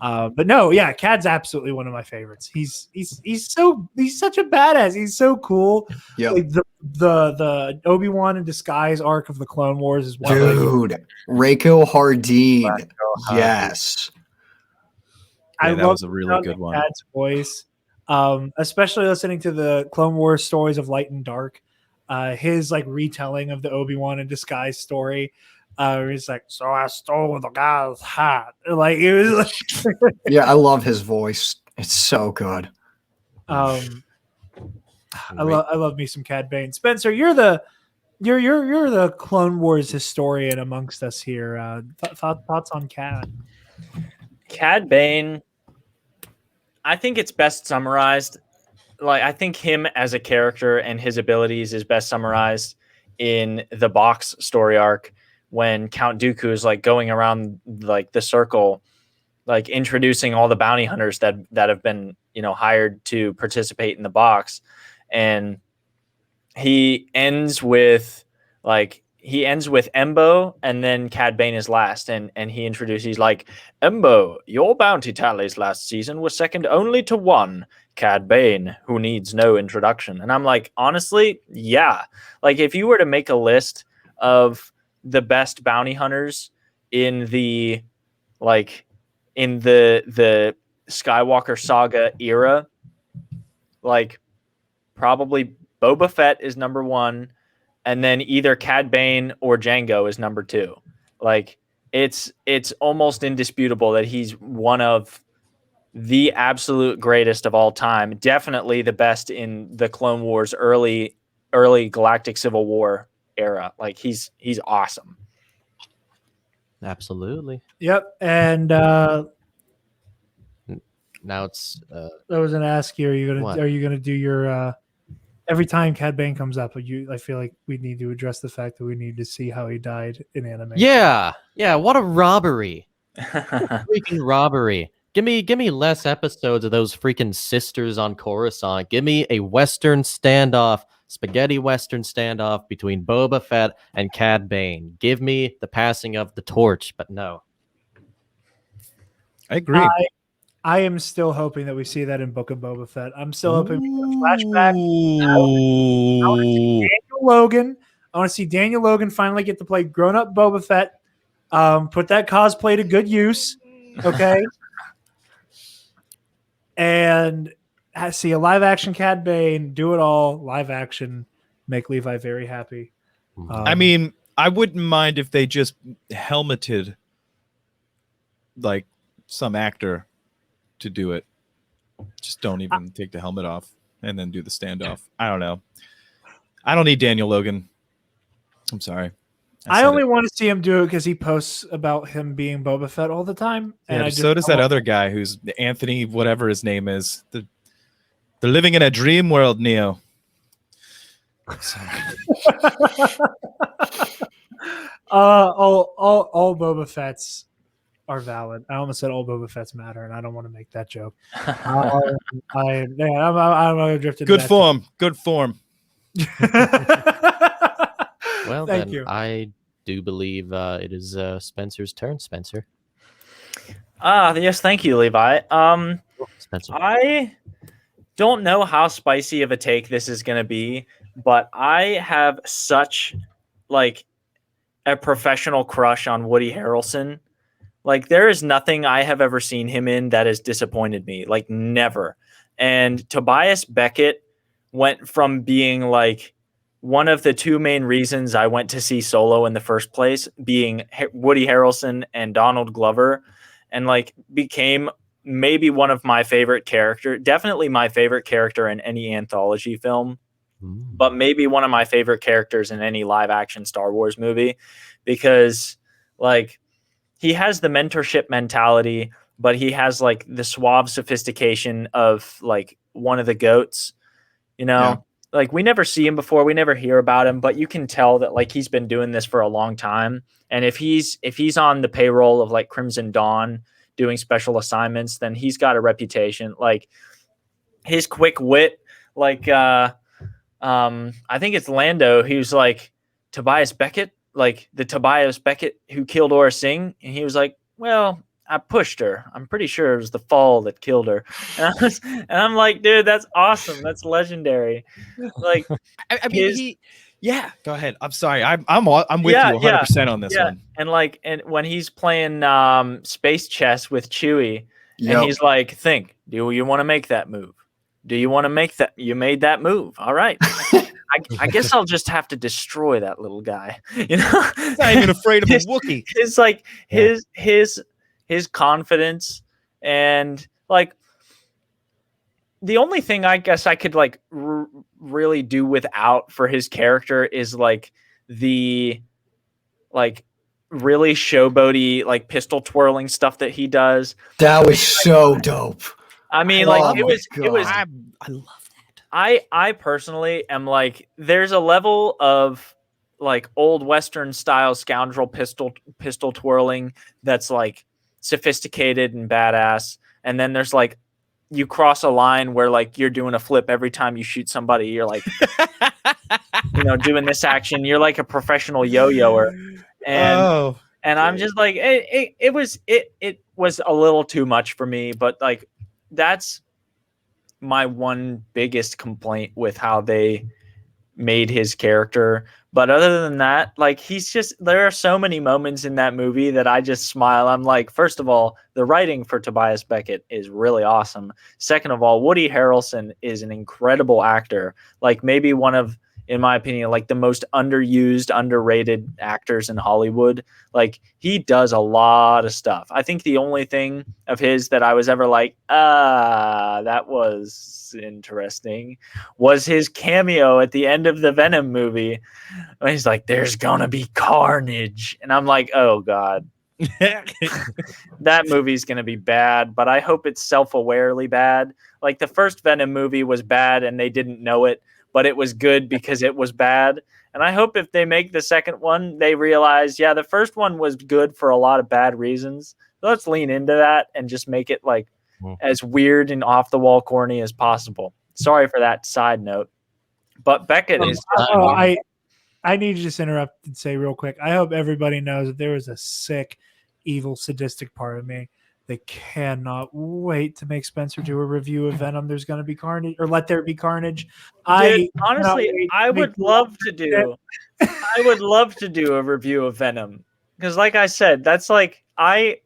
But no, yeah, Cad's absolutely one of my favorites. He's such a badass. He's so cool. Yeah. Like the Obi-Wan in disguise arc of the Clone Wars is one. Dude, Reiko Hardeen. Yes. Yeah, that was a really good one. Cad's voice, especially listening to the Clone Wars stories of Light and Dark. His like retelling of the Obi-Wan in disguise story. He's like, so I stole the guy's hat. Like it was like yeah, I love his voice. It's so good. I love me some Cad Bane. Spencer, you're the Clone Wars historian amongst us here. Thoughts on Cad? Cad Bane, I think it's best summarized. Like I think him as a character and his abilities is best summarized in the box story arc, when Count Dooku is like going around like the circle, like introducing all the bounty hunters that have been, you know, hired to participate in the box. And he ends with Embo, and then Cad Bane is last. And he introduces, he's like, Embo, your bounty tallies last season were second only to one, Cad Bane, who needs no introduction. And I'm like, honestly, yeah. Like if you were to make a list of the best bounty hunters in the Skywalker saga era, like probably Boba Fett is number 1, and then either Cad Bane or Jango is number 2. Like it's almost indisputable that he's one of the absolute greatest of all time. Definitely the best in the Clone Wars early Galactic Civil War era. Like he's awesome. Absolutely. Yep. And now it's I was gonna ask you, are you gonna do your every time Cad Bane comes up, I feel like we need to address the fact that we need to see how he died in animation. Yeah, what a robbery. Freaking robbery. Give me less episodes of those freaking sisters on Coruscant. Give me a Western standoff, spaghetti Western standoff between Boba Fett and Cad Bane. Give me the passing of the torch, but no. I agree. I am still hoping that we see that in Book of Boba Fett. I'm still hoping we get a flashback. I want to see Daniel Logan finally get to play grown-up Boba Fett. Put that cosplay to good use. Okay. And I see a live action Cad Bane, do it all live action, make Levi very happy. I mean, I wouldn't mind if they just helmeted like some actor to do it. Just don't even take the helmet off and then do the standoff. I don't know. I don't need Daniel Logan. I'm sorry. I only want to see him do it because he posts about him being Boba Fett all the time. And so does that other guy who's Anthony, whatever his name is. They're living in a dream world, Neo. All Boba Fett's are valid. I almost said all Boba Fett's matter, and I don't want to make that joke. I'm drifted. Good form. Good form. Well, Thank then you. I do believe it is Spencer's turn. Spencer. Yes, thank you, Levi. Spencer. I don't know how spicy of a take this is going to be, but I have such like a professional crush on Woody Harrelson. Like, there is nothing I have ever seen him in that has disappointed me. Like, never. And Tobias Beckett went from being like one of the two main reasons I went to see Solo in the first place, being Woody Harrelson and Donald Glover, and like became maybe one of my favorite characters, definitely my favorite character in any anthology film, but maybe one of my favorite characters in any live action Star Wars movie, because like he has the mentorship mentality, but he has like the suave sophistication of like one of the goats, you know. Yeah. Like, we never see him before, we never hear about him, but you can tell that like he's been doing this for a long time. And if he's on the payroll of like Crimson Dawn doing special assignments, then he's got a reputation. Like, his quick wit, like I think it's Lando, who's like, Tobias Beckett, like the Tobias Beckett who killed Aura Singh, and he was like, well, I pushed her. I'm pretty sure it was the fall that killed her. And I'm like, dude, that's awesome. That's legendary. Like, I mean, yeah. Go ahead. I'm sorry. I'm with you 100% on this one. And when he's playing space chess with Chewie, and he's like, think, do you want to make that move? Do you want to make that? You made that move. All right. I guess I'll just have to destroy that little guy. You know, He's not even afraid of a Wookiee. It's like his confidence, and like the only thing I guess I could like really do without for his character is like the like really showboaty like pistol twirling stuff that he does. That was so dope. I mean, Oh like my it was. God. I love that. I personally am like, there's a level of like old Western style scoundrel pistol twirling that's like sophisticated and badass. And then there's like, you cross a line where like you're doing a flip every time you shoot somebody. You're like, you know, doing this action. You're like a professional yo-yoer. And I'm just like, it was a little too much for me, but like, that's my one biggest complaint with how they made his character. But other than that, like, there are so many moments in that movie that I just smile. I'm like, first of all, the writing for Tobias Beckett is really awesome. Second of all, Woody Harrelson is an incredible actor. Like, maybe one of, in my opinion, like the most underused, underrated actors in Hollywood. Like, he does a lot of stuff. I think the only thing of his that I was ever like, that was interesting, was his cameo at the end of the Venom movie. When he's like, there's gonna be carnage. And I'm like, oh God. That movie's gonna be bad, but I hope it's self-awarely bad. Like, the first Venom movie was bad and they didn't know it, but it was good because it was bad. And I hope if they make the second one, they realize, yeah, the first one was good for a lot of bad reasons. So let's lean into that and just make it like as weird and off the wall corny as possible. Sorry for that side note, but Beckett is. I need to just interrupt and say real quick, I hope everybody knows that there is a sick, evil, sadistic part of me. They cannot wait to make Spencer do a review of Venom. There's going to be carnage, or Let There Be Carnage. Honestly, I would love to do a review of Venom, because, like I said, that's like I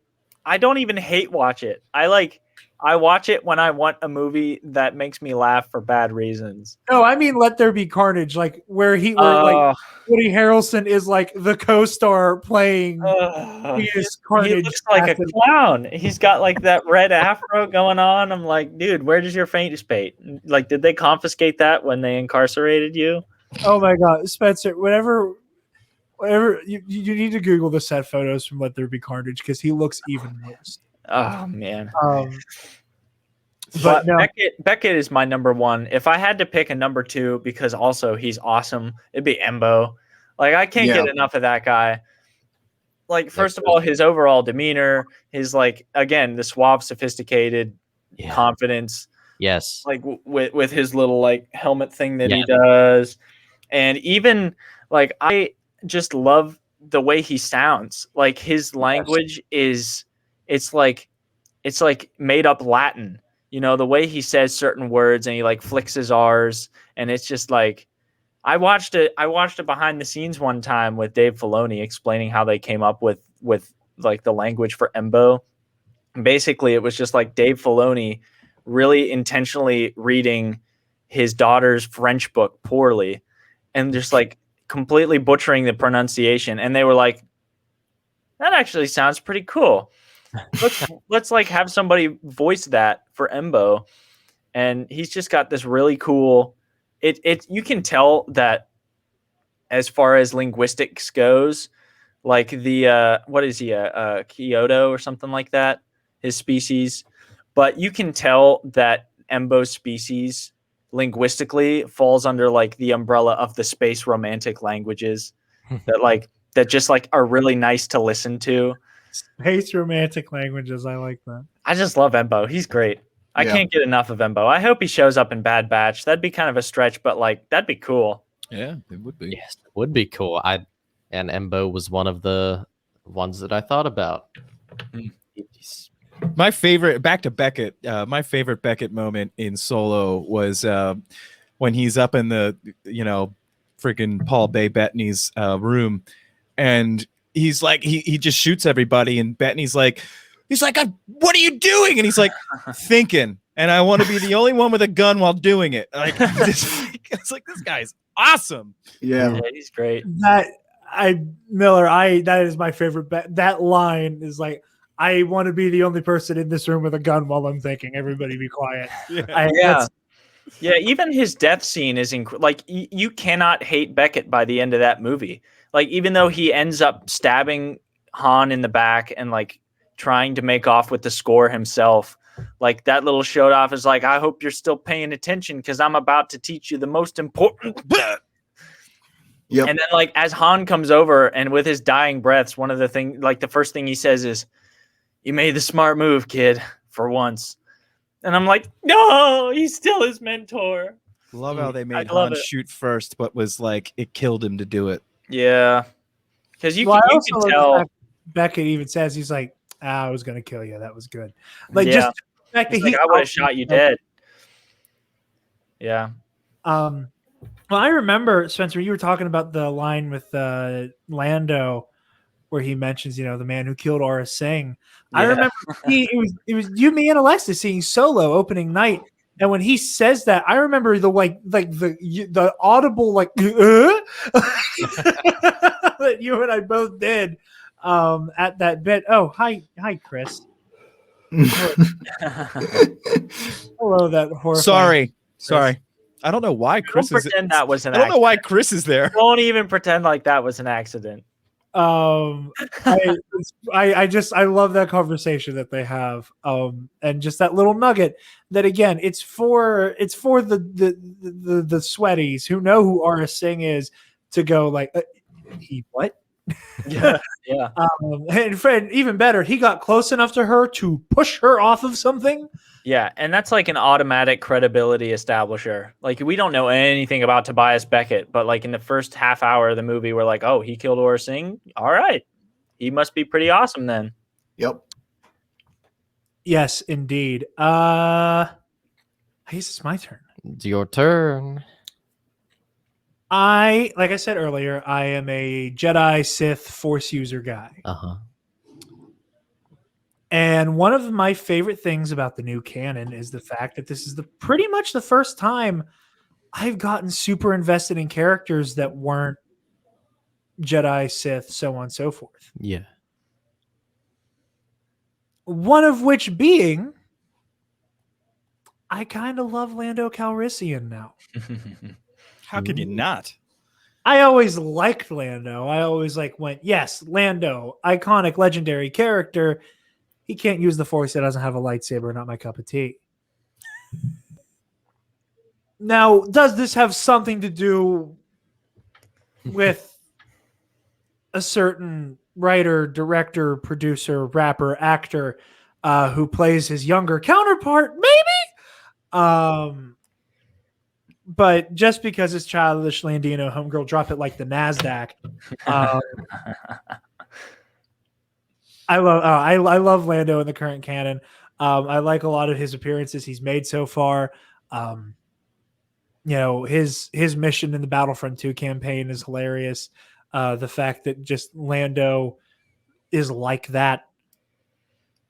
don't even hate watch it. I watch it when I want a movie that makes me laugh for bad reasons. No, I mean Let There Be Carnage, like where like Woody Harrelson is like the co-star playing Carnage. He looks like a clown. He's got like that red afro going on. I'm like, dude, where does your face paint? Like, did they confiscate that when they incarcerated you? Oh my God, Spencer, whenever whatever you need to Google the set photos from Let There Be Carnage because he looks even worse. Oh man. But no, Beckett is my number one. If I had to pick a number two, because also he's awesome, it'd be Embo. Like I can't get enough of that guy. Like first of all, his overall demeanor, his like again the suave, sophisticated confidence. Yes. Like with his little like helmet thing that he does, and even like I just love the way he sounds. Like his language it's like made up Latin. You know, the way he says certain words and he like flicks his R's, and it's just like I watched a behind the scenes one time with Dave Filoni explaining how they came up with like the language for Embo. And basically, it was just like Dave Filoni really intentionally reading his daughter's French book poorly and just like completely butchering the pronunciation. And they were like, that actually sounds pretty cool. Let's like have somebody voice that for Embo. And he's just got this really cool, you can tell that as far as linguistics goes, like the, what is he, Kyoto or something like that, his species. But you can tell that Embo's species linguistically falls under like the umbrella of the space romantic languages that just like are really nice to listen to. Space romantic languages. I like that. I just love Embo. He's great. I can't get enough of Embo. I hope he shows up in Bad Batch. That'd be kind of a stretch, but like that'd be cool. Yeah, it would be. Yes, it would be cool. And Embo was one of the ones that I thought about. My favorite, back to Beckett, my favorite Beckett moment in Solo was when he's up in the, freaking Paul Bay Bettany's room, and he's like, he just shoots everybody, and Bettany's like, what are you doing? And he's like, thinking, and I want to be the only one with a gun while doing it. Like, it's like, this guy's awesome. Yeah, he's great. That is my favorite. That line is like, I want to be the only person in this room with a gun while I'm thinking. Everybody be quiet. Yeah, even his death scene is like you cannot hate Beckett by the end of that movie. Like even though he ends up stabbing Han in the back and like trying to make off with the score himself, like that little showed off is like, I hope you're still paying attention because I'm about to teach you the most important. Yep. And then like as Han comes over and with his dying breaths, one of the things, like the first thing he says is, "You made the smart move, kid, for once." And I'm like, no, he's still his mentor. Love how they made Han shoot first, but was like, it killed him to do it. Yeah. Because you can tell. Beckett even says, he's like, I was going to kill you. That was good. Like, just the fact that I would have shot you dead. Yeah. Well, I remember, Spencer, you were talking about the line with Lando where he mentions, the man who killed Aura Singh. Yeah. I remember it was you, me, and Alexis seeing Solo opening night, and when he says that, I remember the the audible like that you and I both did at that bit. Oh, hi, Chris. Hello, that horrifying. Sorry. I don't know why Chris is. That was an I don't know why Chris is there. Don't even pretend like that was an accident. I love that conversation that they have, and just that little nugget that again, it's for the sweaties who know who Aura Singh is to go like, he what? Yeah. And Fred, even better, he got close enough to her to push her off of something. Yeah, and that's like an automatic credibility establisher. Like we don't know anything about Tobias Beckett, but like in the first half hour of the movie, we're like, oh, he killed Aura Singh? All right. He must be pretty awesome then. Yep. Yes, indeed. I guess it's my turn. It's your turn. Like I said earlier, I am a Jedi Sith Force user guy. Uh-huh. And one of my favorite things about the new canon is the fact that this is pretty much the first time I've gotten super invested in characters that weren't Jedi, Sith, so on and so forth. Yeah. One of which being, I kind of love Lando Calrissian now. How could you not? I always liked Lando. I always went, yes, Lando, iconic, legendary character. He can't use the Force. He doesn't have a lightsaber. Not my cup of tea. Now, does this have something to do with a certain writer, director, producer, rapper, actor who plays his younger counterpart? Maybe. But just because it's childish Landino, homegirl, drop it like the NASDAQ. I love Lando in the current canon. I like a lot of his appearances he's made so far. His mission in the Battlefront 2 campaign is hilarious. The fact that just Lando is like that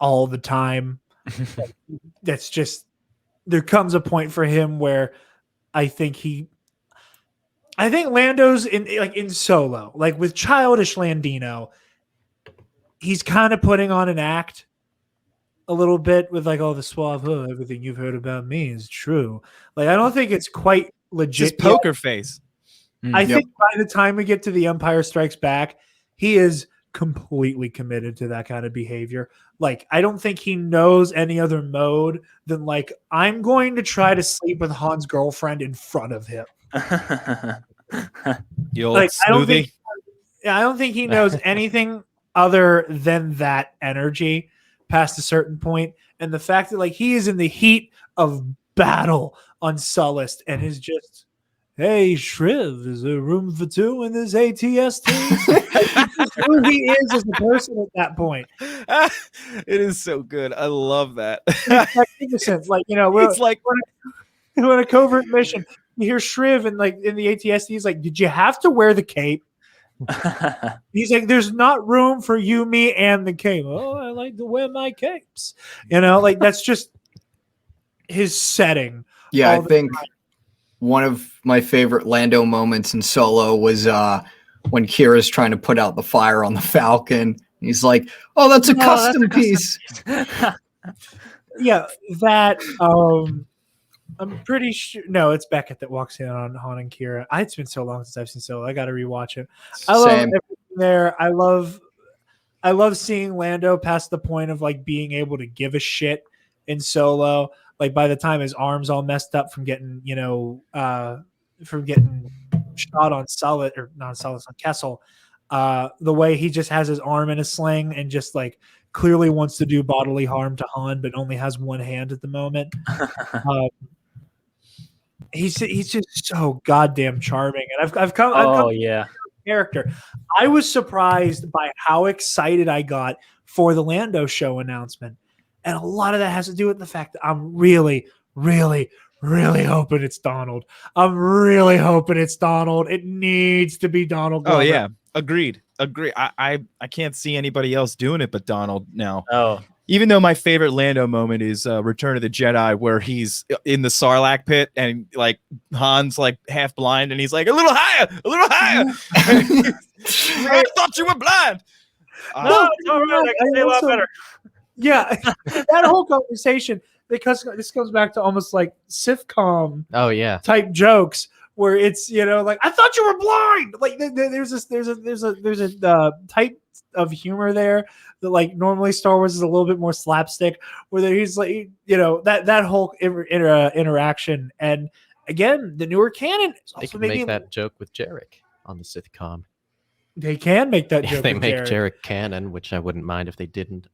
all the time. That's just, there comes a point for him where I think Lando's in Solo, with childish Landino, he's kind of putting on an act a little bit with all the suave, everything you've heard about me is true. I don't think it's quite legit. Just poker face. I think by the time we get to The Empire Strikes Back, he is completely committed to that kind of behavior. I don't think he knows any other mode than I'm going to try to sleep with Han's girlfriend in front of him. The old smoothie. I don't think he knows anything other than that energy past a certain point. And the fact that he is in the heat of battle on Sullust and is just, hey, Shriv, is there room for two in this ATST? Who he is as a person at that point. It is so good. I love that. It's we're on a covert mission. You hear Shriv and in the ATST, he's like, did you have to wear the cape? He's like, there's not room for you, me, and the cape. Oh, I like to wear my capes. That's just his setting. Yeah, I think one of my favorite Lando moments in Solo was when Kira's trying to put out the fire on the Falcon. He's like, oh, that's a custom piece. Yeah, that I'm pretty sure. No, it's Beckett that walks in on Han and Kira. It's been so long since I've seen Solo. I got to rewatch it. I love everything there. I love seeing Lando past the point of being able to give a shit in Solo. By the time his arm's all messed up from getting shot on Sullust or not Sullust on Kessel, the way he just has his arm in a sling and just clearly wants to do bodily harm to Han, but only has one hand at the moment. He's just so goddamn charming, and I've come character. I was surprised by how excited I got for the Lando show announcement, and a lot of that has to do with the fact that I'm really, really, really hoping it's Donald. I'm really hoping it's Donald. It needs to be Donald Glover. Oh yeah, agreed. I can't see anybody else doing it but Donald now. Oh. Even though my favorite Lando moment is Return of the Jedi, where he's in the Sarlacc pit and Han's half blind and he's like, a little higher. I thought you were blind. No, it's all right. I can say a lot better. Yeah, that whole conversation, because this comes back to almost sitcom type jokes where it's I thought you were blind. There's a type of humor there that normally Star Wars is a little bit more slapstick, where he's that whole interaction. And again, the newer canon is they also can make that joke with Jarek on the sitcom. They can make that joke. If they with make Jarek. Jarek canon, which I wouldn't mind if they didn't.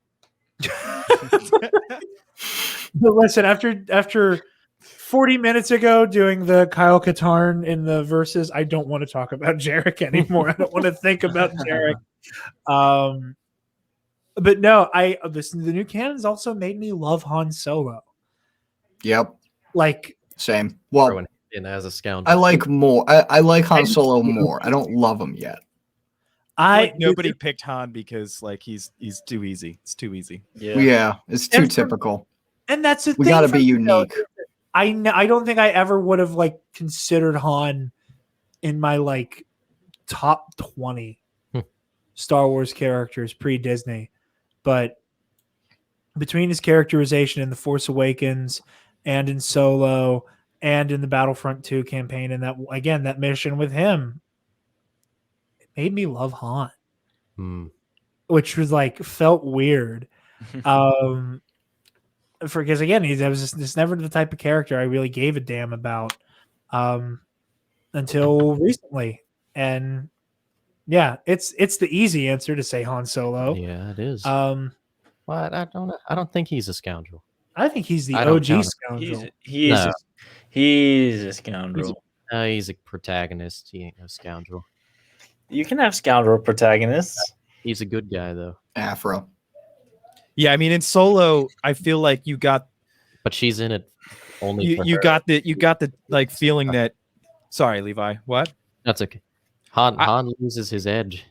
But listen, after 40 minutes ago doing the Kyle Katarn in the verses, I don't want to talk about Jarek anymore. I don't want to think about Jarek. But no, the new canon's also made me love Han Solo. Yep. Same. Well, in as a scoundrel. I like more. I like Han Solo more. I don't love him yet. Nobody picked Han because he's too easy. It's too easy. Yeah, it's too typical. And that's the thing. We got to be unique. I don't think I ever would have considered Han in my top 20 Star Wars characters pre-Disney, but between his characterization in The Force Awakens and in Solo and in the Battlefront 2 campaign, and that mission with him, made me love Han, Hmm. which was like felt weird. Because again, that was just never the type of character I really gave a damn about until recently. And yeah, it's the easy answer to say Han Solo. Yeah, it is. Um, Well, I don't think he's a scoundrel. I think he's the I don't OG count him. scoundrel. No. He's a scoundrel. He's a protagonist. He ain't no scoundrel. You can have scoundrel protagonists. He's a good guy though. Afro. Yeah, I mean, in Solo, I feel like you got But she's in it only. For you her. got the like feeling that. Sorry, Levi. What? That's okay. Han loses his edge.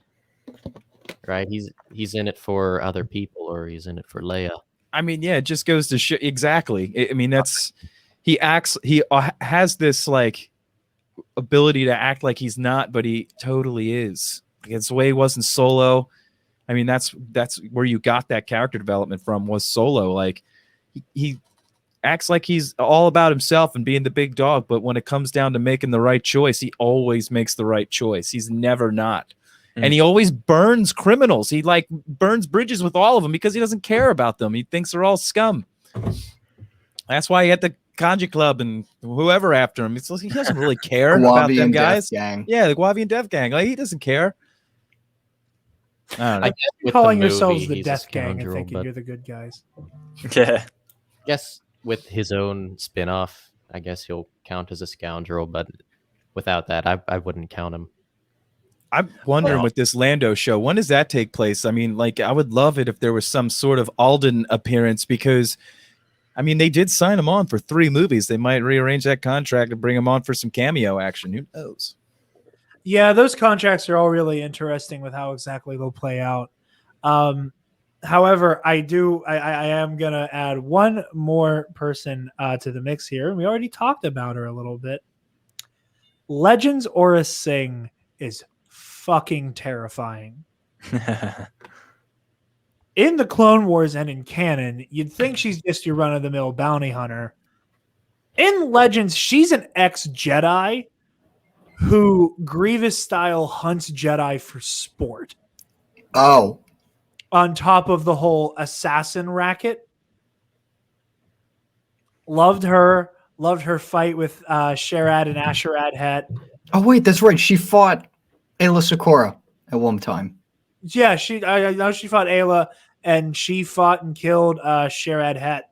Right? He's in it for other people, or he's in it for Leia. I mean, yeah, it just goes to show exactly. I mean, that's he has this like ability to act like he's not, but he totally is. It's the way he was in Solo. I mean, that's where you got that character development from, was Solo. Like he acts like he's all about himself and being the big dog, but when it comes down to making the right choice, he always makes the right choice. He's never not. And he always burns criminals. He like burns bridges with all of them because he doesn't care about them. He thinks they're all scum. That's why he had the Kanji Club and whoever after him. He doesn't really care about them and guys. Death Gang. Yeah, the Guavi and Death Gang. Like, he doesn't care. I don't know. I guess with Calling the yourselves movie, the he's a Death Gang and scoundrel, thinking but you're the good guys. Yeah. I guess with his own spin-off, I guess he'll count as a scoundrel, but without that, I wouldn't count him. I'm wondering Well- with this Lando show, when does that take place? I mean, like, I would love it if there was some sort of Alden appearance, because, I mean, they did sign him on for 3 movies. They might rearrange that contract and bring him on for some cameo action. Who knows? Yeah, those contracts are all really interesting with how exactly they'll play out. However, I am gonna add one more person to the mix here, and we already talked about her a little bit. Legends Aura Singh is fucking terrifying. In the Clone Wars and in canon, you'd think she's just your run-of-the-mill bounty hunter. In Legends, she's an ex-Jedi who Grievous-style hunts Jedi for sport. Oh, On top of the whole assassin racket. Loved her fight with Sherad and Asherad Het. oh wait, that's right. She fought Ayla Secura at one time. Yeah, I know she fought Ayla, and she fought and killed Sherad Het,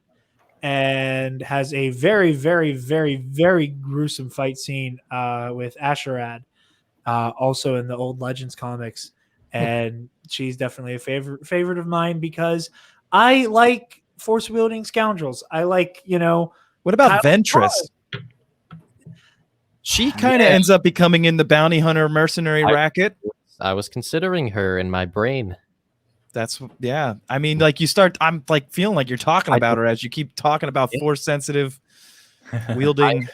and has a very, very, very, very gruesome fight scene with Asherad, also in the old Legends comics. And she's definitely a favorite of mine because I like force wielding scoundrels. I like, What about Kyle Ventress? She kind of ends up becoming in the bounty hunter mercenary racket. I was considering her in my brain. That's, yeah. I mean, like, I'm like feeling like you're talking about her as you keep talking about force sensitive wielding.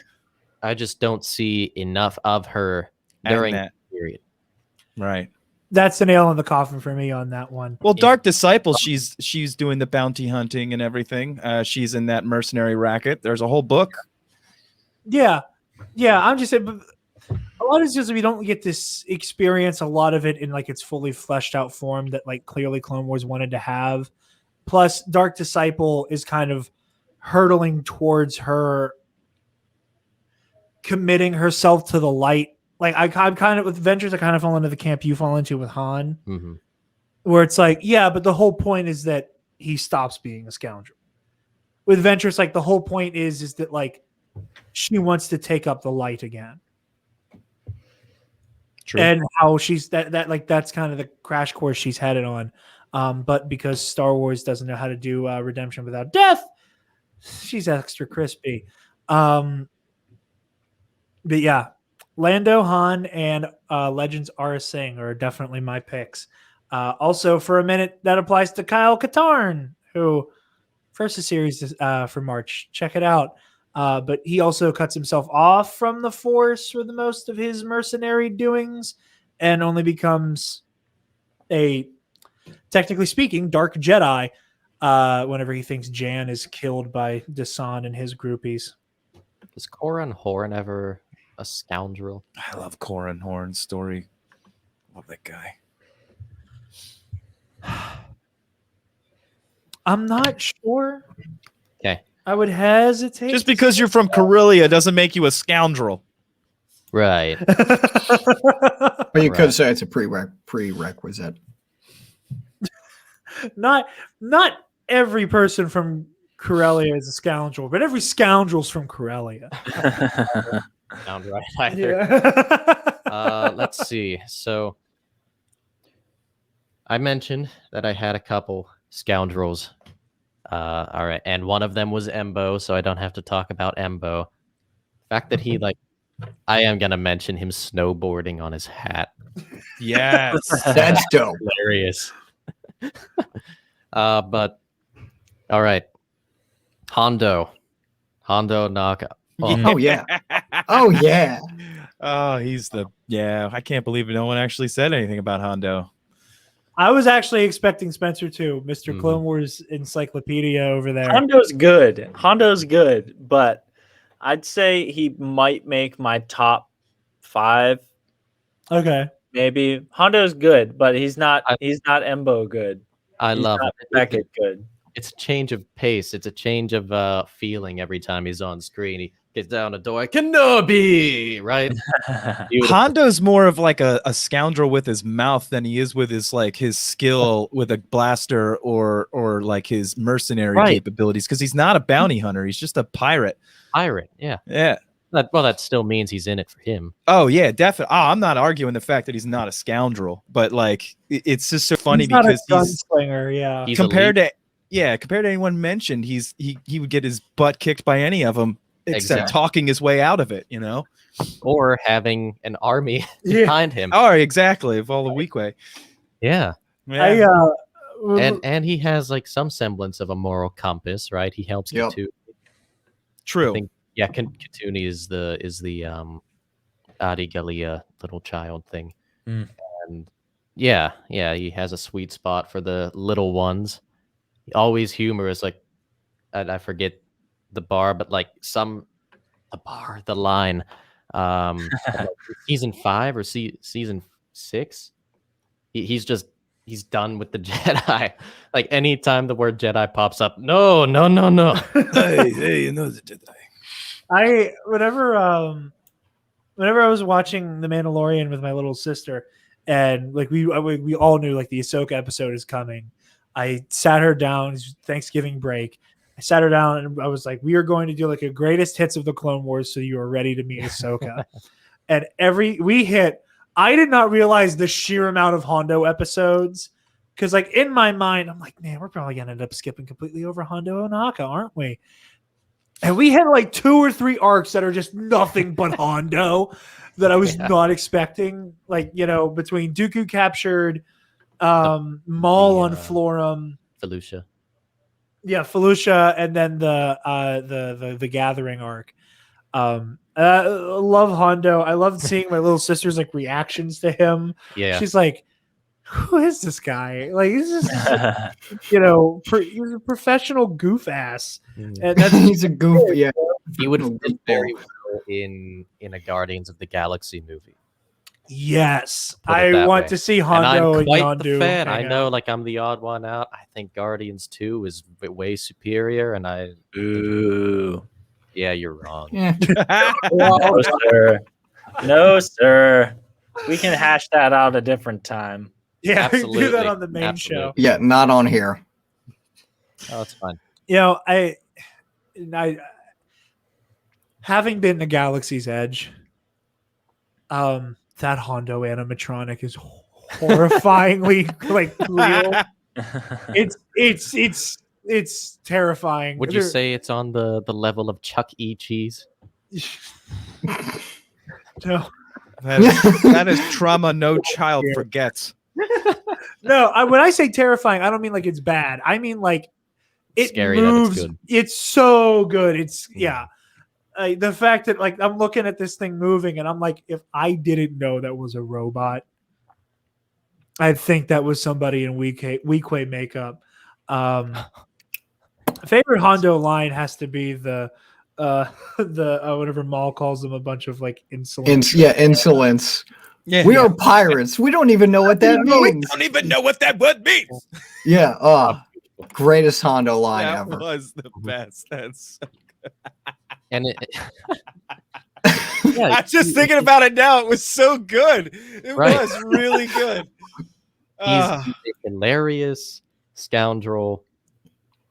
I just don't see enough of her during that period. Right. That's the nail in the coffin for me on that one. Well, Dark Disciples, she's doing the bounty hunting and everything. She's in that mercenary racket. There's a whole book. Yeah. I'm just saying, but a lot of it's just we don't get this experience. A lot of it in like its fully fleshed out form that like clearly Clone Wars wanted to have. Plus, Dark Disciple is kind of hurtling towards her committing herself to the light. Like I'm kind of with Ventures, I kind of fall into the camp you fall into with Han, where it's like, yeah, but the whole point is that he stops being a scoundrel. With Ventures, like the whole point is that like she wants to take up the light again. True. And how she's that like that's kind of the crash course she's headed on. But because Star Wars doesn't know how to do redemption without death, she's extra crispy. But yeah. Lando, Han, and Legends Aura Singh are definitely my picks. Also, for a minute, that applies to Kyle Katarn, who first a series for March. Check it out. But he also cuts himself off from the Force for the most of his mercenary doings and only becomes a, technically speaking, Dark Jedi whenever he thinks Jan is killed by Desan and his groupies. Was Coran Horn ever a scoundrel? I love Corin Horn's story. Love that guy. I'm not sure. Okay. I would hesitate. Just because you're from Corellia doesn't make you a scoundrel. Right. But you Right. could say it's a prerequisite. not every person from Corellia is a scoundrel, but every scoundrel's from Corellia. Sound right either. Yeah. Let's see. So I mentioned that I had a couple scoundrels. All right, and one of them was Embo, so I don't have to talk about Embo. The fact that he I am gonna mention him snowboarding on his hat. Yes. That's dope. Hilarious. But all right, Hondo Naka. Oh yeah. Oh yeah. Oh, he's I can't believe no one actually said anything about Hondo. I was actually expecting Spencer too, Mr. Mhm. Clone Wars Encyclopedia over there. Hondo's good, but I'd say he might make my top 5. Okay. Maybe Hondo's good, but he's not Embo good. I He's love not it. Beckett good. It's a change of pace. It's a change of feeling every time he's on screen. He gets down a door, Kenobi, right? Beautiful. Hondo's more of like a scoundrel with his mouth than he is with his skill with a blaster or like his mercenary Right. capabilities, because he's not a bounty hunter. He's just a pirate. Pirate, yeah. Yeah. That still means he's in it for him. Oh yeah, definitely. I'm not arguing the fact that he's not a scoundrel, but like it's just so funny He's not because a he's gunslinger, yeah. He's compared elite. to anyone mentioned, he would get his butt kicked by any of them except Exactly. talking his way out of it, you know? Or having an army Yeah. behind him. Oh, exactly. Of all the weak way. Yeah. Yeah. And he has like some semblance of a moral compass, right? He helps Yep. Katuni. True. I think, yeah, Katuni is the Adi Galia little child thing. Mm. And yeah, he has a sweet spot for the little ones. Always humorous, like I forget the bar, but like the line. Like season 5 or season 6. He's done with the Jedi. Like anytime the word Jedi pops up, no. Hey, you know the Jedi. Whenever I was watching The Mandalorian with my little sister, and like we all knew like the Ahsoka episode is coming. I sat her down. It was Thanksgiving break. I sat her down and I was like, we are going to do like a greatest hits of the Clone Wars, so you are ready to meet Ahsoka. And I did not realize the sheer amount of Hondo episodes, because like in my mind, I'm like, man, we're probably gonna end up skipping completely over Hondo Ohnaka, aren't we? And we had like 2 or 3 arcs that are just nothing but Hondo that I was not expecting. Like, you know, between Dooku captured, Maul on Florum, Felucia. yeah, Felucia, and then the Gathering arc. I love Hondo. I loved seeing my little sister's like reactions to him. Yeah. She's like, who is this guy? Like, he's just, you know, he's a professional goof ass. And that's He's a goof. Yeah. He would fit very well in a Guardians of the Galaxy movie. yes. Put it I that want way. to see And Hondo I'm and quite the Yondu. fan. I hang know, out. like I'm the odd one out. I think Guardians 2 is way superior, and Ooh. yeah, you're wrong. Yeah. No, sir. No, sir. We can hash that out a different time. Yeah, we can do that Absolutely. on the main show. Absolutely. Yeah. Not on here. Oh, that's fine. You know, I having been the Galaxy's Edge, that Hondo animatronic is horrifyingly like real. It's terrifying. Would you say it's on the level of Chuck E. Cheese? No, That is trauma no child forgets. no. When I say terrifying, I don't mean like it's bad. I mean like it Scary that it's moves. good. It's so good. It's yeah. The fact that like I'm looking at this thing moving, and I'm like, if I didn't know that was a robot, I think that was somebody in Weequay makeup. Favorite Hondo line has to be the whatever Maul calls them, a bunch of like insolent. Insolence. Yeah, We are pirates. We don't even know what that we means. don't even know what that word means. Yeah. Oh, greatest Hondo line That ever. was the best. That's. And yeah, I'm just thinking about it now. It was so good. It Right. was really good. he's a hilarious scoundrel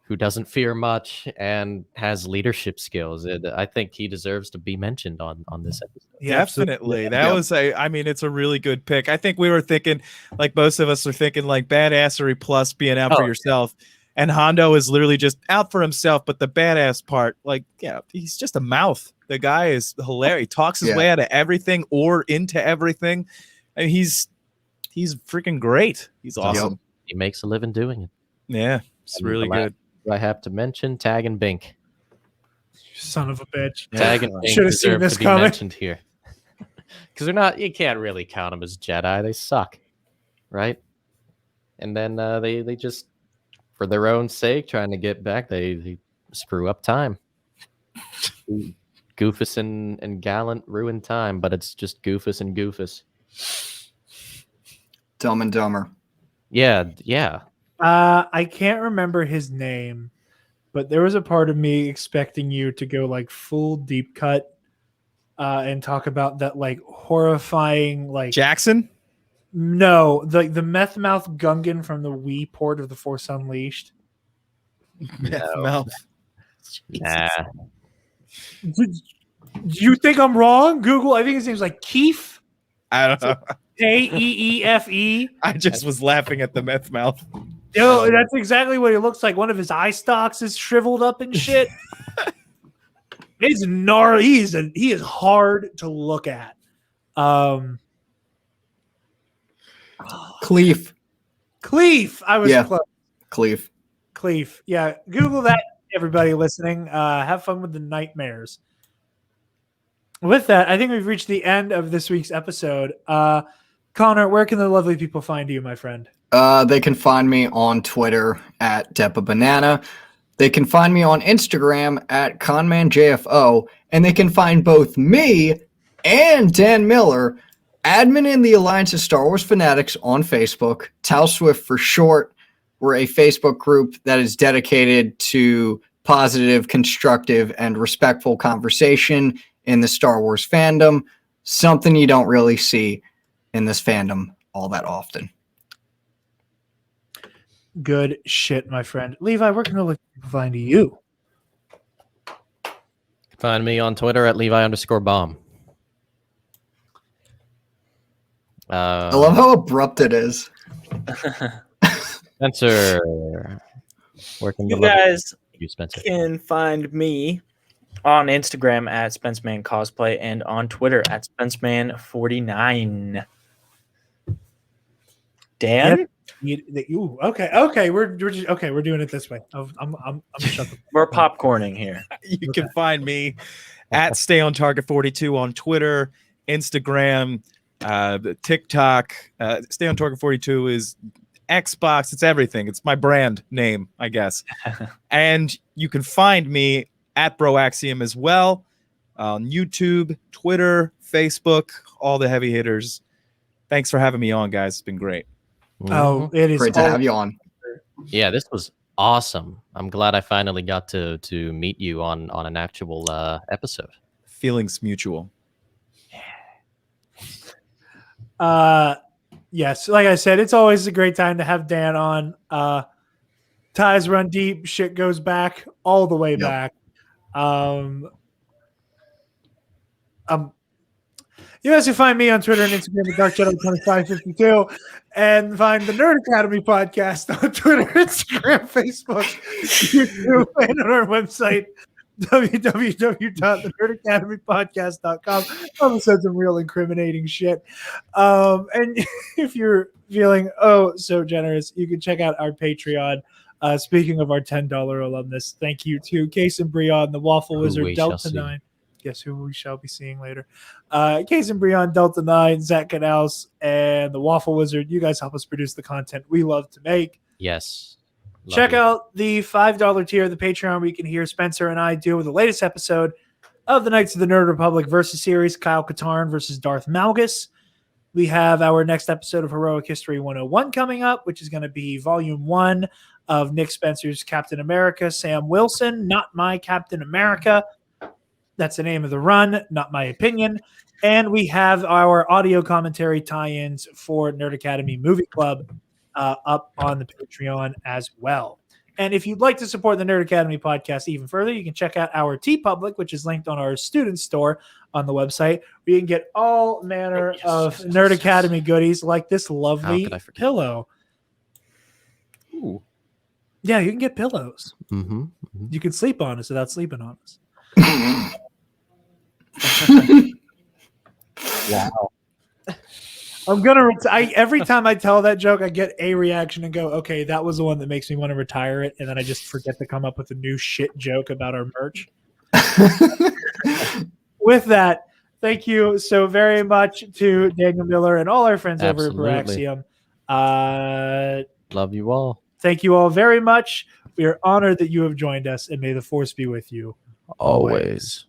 who doesn't fear much and has leadership skills. I think he deserves to be mentioned on this episode. Yeah, absolutely. Definitely. That Yep. was I mean, it's a really good pick. I think we were thinking, like most of us are thinking, like badassery plus being out for Oh, yourself. And Hondo is literally just out for himself, but the badass part, like, yeah, he's just a mouth. The guy is hilarious. He talks his Yeah. way out of everything or into everything. And he's freaking great. He's awesome. He makes a living doing it. Yeah, it's And really the last good. I have to mention Tag and Bink. Son of a bitch. Tag and Bink Should've seen deserve this to be coming. mentioned here. Because they're not, you can't really count them as Jedi. They suck. Right? And then they just, for their own sake, trying to get back, they screw up time. Goofus and Gallant ruin time, but it's just Goofus and Goofus. Dumb and Dumber. Yeah. I can't remember his name, but there was a part of me expecting you to go like full deep cut and talk about that like horrifying like Jackson? no, the meth mouth Gungan from the Wii port of The Force Unleashed. Mouth. Nah. Do you think I'm wrong? Google. I think his name's like Keefe. I don't know. Kaeefe. I just was laughing at the meth mouth. Yo, that's exactly what he looks like. One of his eye stalks is shriveled up and shit. It's gnarly. He is hard to look at. Cleef. Cleef. I was Yeah. close. Cleef. Cleef. Yeah. Google that, everybody listening. Have fun with the nightmares. With that, I think we've reached the end of this week's episode. Connor, where can the lovely people find you, my friend? They can find me on Twitter at DepaBanana. They can find me on Instagram at ConmanJFO. And they can find both me and Dan Miller, admin in the Alliance of Star Wars Fanatics on Facebook, Tau Swift for short. We're a Facebook group that is dedicated to positive, constructive, and respectful conversation in the Star Wars fandom, something you don't really see in this fandom all that often. Good shit, my friend. Levi, where can the lovely people find you? Find me on Twitter at Levi_bomb. I love how abrupt it is. Spencer. Where can You the lovely guys you, Spencer? can find me on Instagram at SpenceMan Cosplay and on Twitter at SpenceMan49. Dan, Ooh, okay. We're just, okay. We're doing it this way. I'm shut the we're popcorning here. You can find me at Stay on Target 42 on Twitter, Instagram, TikTok. Stay on Target 42 is Xbox. It's everything. It's my brand name, I guess. And you can find me at Broaxium as well on YouTube, Twitter, Facebook, all the heavy hitters. Thanks for having me on, guys. It's been great. Oh, it is Great to have you on. Yeah, this was awesome. I'm glad I finally got to meet you on an actual episode. Feelings mutual. Yes, like I said, it's always a great time to have Dan on. Ties run deep, shit goes back all the way back. You guys can find me on Twitter and Instagram at DarkJedi2552 and find the Nerd Academy podcast on Twitter, Instagram, Facebook, YouTube, and on our website, www.thenerdacademypodcast.com. I'm said some real incriminating shit. And if you're feeling so generous, you can check out our Patreon. Speaking of our $10 alumnus, thank you to Case and Brion, the Waffle Wizard, Delta 9. Guess who we shall be seeing later. Case and Brion, Delta 9, Zach Canals, and the Waffle Wizard. You guys help us produce the content we love to make. Yes. Check out the $5 tier of the Patreon where you can hear Spencer and I deal with the latest episode of the Knights of the Nerd Republic versus series, Kyle Katarn versus Darth Malgus. We have our next episode of Heroic History 101 coming up, which is going to be Volume 1 of Nick Spencer's Captain America, Sam Wilson, Not My Captain America. That's the name of the run, not my opinion. And we have our audio commentary tie-ins for Nerd Academy Movie Club up on the Patreon as well. And if you'd like to support the Nerd Academy podcast even further, you can check out our TeePublic, which is linked on our student store on the website, where you can get all manner of Nerd Academy goodies like this lovely pillow. Ooh. Yeah, you can get pillows. Mm-hmm. You can sleep on us without sleeping on us. Wow. I'm gonna every time I tell that joke, I get a reaction and go, okay, that was the one that makes me want to retire it, and then I just forget to come up with a new shit joke about our merch. With that, thank you so very much to Daniel Miller and all our friends over at Broaxium. Love you all. Thank you all very much. We are honored that you have joined us, and may the force be with you Always.